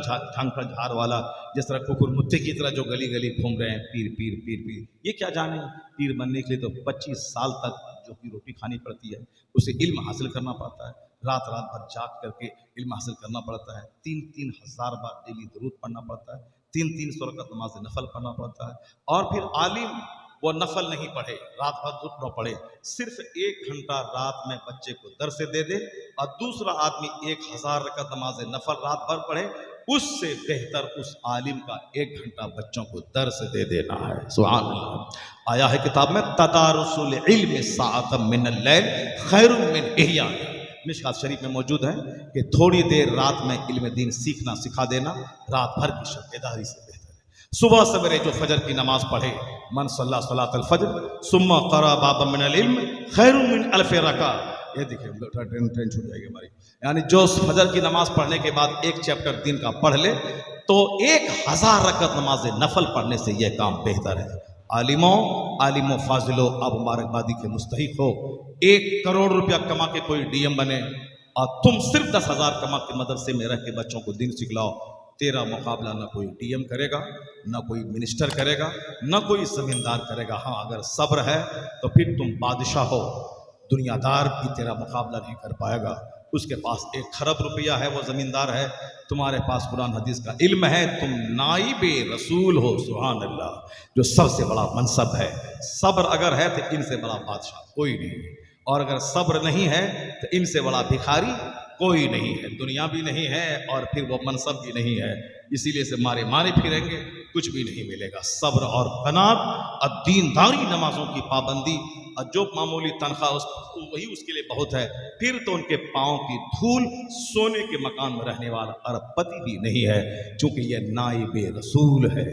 جھار والا جس طرح ککر متے کی طرح جو گلی گلی گھوم رہے ہیں، پیر پیر پیر پیر، یہ کیا جانے؟ پیر بننے کے لیے تو 25 سال تک جو کی روٹی کھانی پڑتی ہے، اسے علم حاصل کرنا پڑتا ہے، رات رات بھر جاگ کر کے علم حاصل کرنا پڑتا ہے، 3-3 ہزار بار ڈیلی درود پڑھنا پڑتا ہے، 300 رکعت نماز نفل پڑھنا پڑتا ہے. اور پھر عالم وہ نفل نہیں پڑھے، رات بھر درود نہ پڑھے، صرف 1 گھنٹہ رات میں بچے کو درس دے دے اور دوسرا آدمی 1000 رکعت نماز نفل رات بھر پڑھے، اس سے بہتر اس عالم کا 1 گھنٹہ بچوں کو درس دے دینا ہے. سبحان اللہ. آیا ہے کتاب میں تدارس العلم ساعۃ من اللیل خیر من احیاء. مشکات شریف میں موجود ہے کہ تھوڑی دیر رات میں علم دین سیکھنا سکھا دینا رات بھر کی شب بیداری سے بہتر ہے. صبح سویرے جو فجر کی نماز پڑھے، من صلی صلاۃ الفجر ثم قرأ بابا من العلم خیر من الف رکعہ. یہ دیکھیں ٹرین چھوٹ جائے گی ہماری. یعنی جو فجر کی نماز پڑھنے کے بعد 1 چیپٹر دین کا پڑھ لے تو 1000 رکعت نماز نفل پڑھنے سے یہ کام بہتر ہے. عالموں فاضلوں، آپ مبارکبادی کے مستحق ہو. 1 کروڑ روپیہ کما کے کوئی ڈی ایم بنے اور تم صرف 10,000 کما کے مدرسے میں رہ کے بچوں کو دین سکھلاؤ. تیرا مقابلہ نہ کوئی ڈی ایم کرے گا، نہ کوئی منسٹر کرے گا، نہ کوئی زمیندار کرے گا. ہاں اگر صبر ہے تو پھر تم بادشاہ ہو، دنیا دار بھی تیرا مقابلہ نہیں کر پائے گا. اس کے پاس 1 خرب روپیہ ہے، وہ زمیندار ہے. تمہارے پاس قرآن حدیث کا علم ہے، تم نائب رسول ہو. سبحان اللہ. جو سب سے بڑا منصب ہے. صبر اگر ہے تو ان سے بڑا بادشاہ کوئی نہیں ہے، اور اگر صبر نہیں ہے تو ان سے بڑا بھکاری کوئی نہیں ہے. دنیا بھی نہیں ہے اور پھر وہ منصب بھی نہیں ہے. اسی لیے سے مارے پھریں گے، کچھ بھی نہیں ملے گا. صبر اور قناعت اور دینداری، نمازوں کی پابندی اور جو معمولی تنخواہ وہی اس کے لیے بہت ہے. پھر تو ان کے پاؤں کی دھول سونے کے مکان میں رہنے والا ارب پتی بھی نہیں ہے، چونکہ یہ نائب رسول ہے.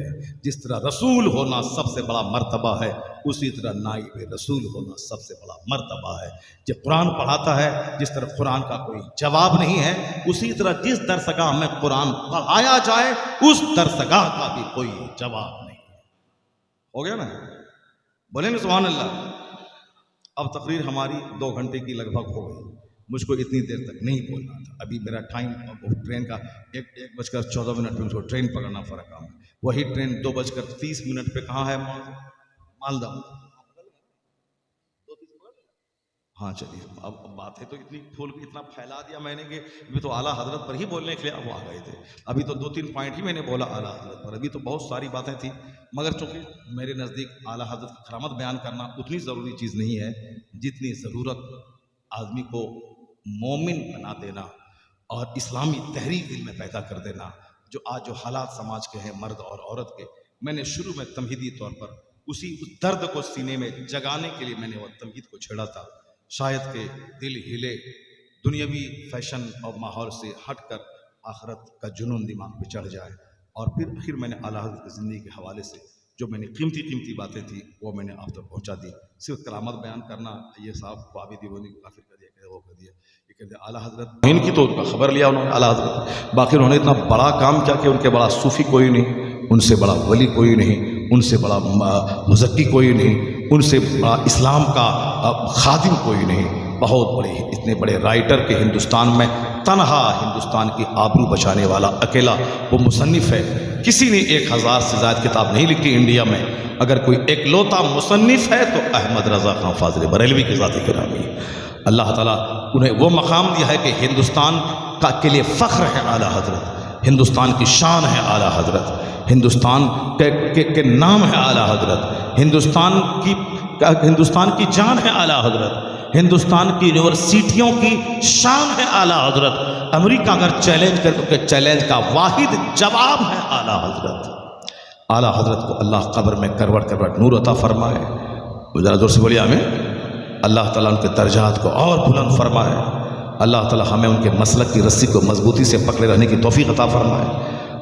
جس طرح رسول ہونا سب سے بڑا مرتبہ ہے، اسی طرح نائب رسول ہونا سب سے بڑا مرتبہ ہے. جو قرآن پڑھاتا ہے، جس طرح قرآن کا کوئی جواب نہیں ہے، اسی طرح جس درسگاہ میں قرآن پڑھایا جائے اس درسگاہ کا بھی کوئی جواب نہیں. ہو گیا نا؟ بولیں گے سبحان اللہ. اب تقریر ہماری 2 گھنٹے کی لگ بھگ ہو گئی. مجھ کو اتنی دیر تک نہیں بولنا تھا. ابھی میرا ٹائم ٹرین کا 1:14 پہ مجھ کو ٹرین پکڑنا پڑا کام. وہی ٹرین 2:30 پہ کہاں ہے؟ مالدہ. ہاں چلیے. اب بات ہے تو اتنی پھول اتنا پھیلا دیا میں نے کہ ابھی تو اعلیٰ حضرت پر ہی بولنے کے لیے اب آ گئے تھے. ابھی تو 2-3 پوائنٹ ہی میں نے بولا اعلیٰ حضرت پر. ابھی تو بہت ساری باتیں تھیں، مگر چونکہ میرے نزدیک اعلیٰ حضرت کی کرامت بیان کرنا اتنی ضروری چیز نہیں ہے جتنی ضرورت آدمی کو مومن بنا دینا اور اسلامی تحریک دل میں پیدا کر دینا. جو آج جو حالات سماج کے ہیں، مرد اور عورت کے، میں نے شروع میں تمہیدی طور پر اسی درد کو سینے میں جگانے کے لیے میں نے وہ تمہید کو چھیڑا تھا. شاید کہ دل ہلے، دنیاوی فیشن اور ماحول سے ہٹ کر آخرت کا جنون دماغ پہ چڑھ جائے. اور پھر میں نے اعلیٰ حضرت کی زندگی کے حوالے سے جو میں نے قیمتی باتیں تھیں وہ میں نے آپ تک پہنچا دی. صرف کرامت بیان کرنا، یہ صاحب کو آبی دیوانی کو کافر کر دیا، کہ وہ کر دیا، یہ کر دیا. اعلیٰ حضرت ان کی تو ان کا خبر لیا انہوں نے اعلیٰ حضرت. باقی انہوں نے اتنا بڑا کام کیا کہ ان کے بڑا صوفی کوئی نہیں، ان سے بڑا ولی کوئی نہیں، ان سے بڑا مزکی کوئی نہیں، ان سے بڑا اسلام کا خادم کوئی نہیں. بہت بڑے، اتنے بڑے رائٹر کے ہندوستان میں تنہا ہندوستان کی آبرو بچانے والا اکیلا وہ مصنف ہے. کسی نے 1000 سے زائد کتاب نہیں لکھی انڈیا میں، اگر کوئی اکلوتا مصنف ہے تو احمد رضا خان فاضل بریلوی کی ذات گرامی ہے۔ اللہ تعالیٰ انہیں وہ مقام دیا ہے کہ ہندوستان کے لیے فخر ہے اعلیٰ حضرت، ہندوستان کی شان ہے اعلیٰ حضرت، ہندوستان کے نام ہے اعلیٰ حضرت، ہندوستان کی جان ہے اعلیٰ حضرت، ہندوستان کی یونیورسٹیوں کی شان ہے اعلیٰ حضرت۔ امریکہ اگر چیلنج کر کے چیلنج کا واحد جواب ہے اعلیٰ حضرت۔ اعلیٰ حضرت کو اللہ قبر میں کروٹ کروٹ نور عطا فرمائے، ذرا زور سے بولیے آمین۔ اللہ تعالیٰ ان کے درجات کو اور بلند فرمائے، اللہ تعالیٰ ہمیں ان کے مسلک کی رسی کو مضبوطی سے پکڑے رہنے کی توفیق عطا فرمائے،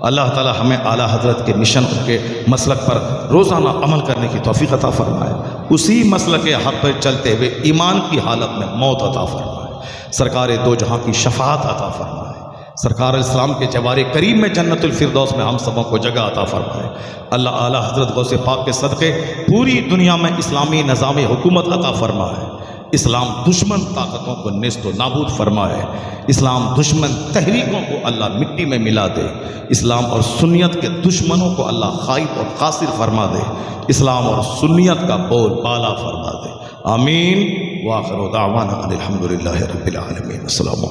اللہ تعالیٰ ہمیں اعلیٰ حضرت کے مشن ان کے مسلک پر روزانہ عمل کرنے کی توفیق عطا فرمائے، اسی مسلک کے حق پر چلتے ہوئے ایمان کی حالت میں موت عطا فرمائے، سرکار دو جہاں کی شفاعت عطا فرمائے، سرکار اسلام کے جوار کریم میں جنت الفردوس میں ہم سبوں کو جگہ عطا فرمائے۔ اللہ اعلیٰ حضرت غوث پاک کے صدقے پوری دنیا میں اسلامی نظام حکومت عطا فرمائے، اسلام دشمن طاقتوں کو نیست و نابود فرمائے، اسلام دشمن تحریکوں کو اللہ مٹی میں ملا دے، اسلام اور سنیت کے دشمنوں کو اللہ خائب اور خاسر فرما دے، اسلام اور سنیت کا بول بالا فرما دے، آمین۔ وآخر دعوانا ان الحمد للہ رب العالمین۔ السلام علیکم۔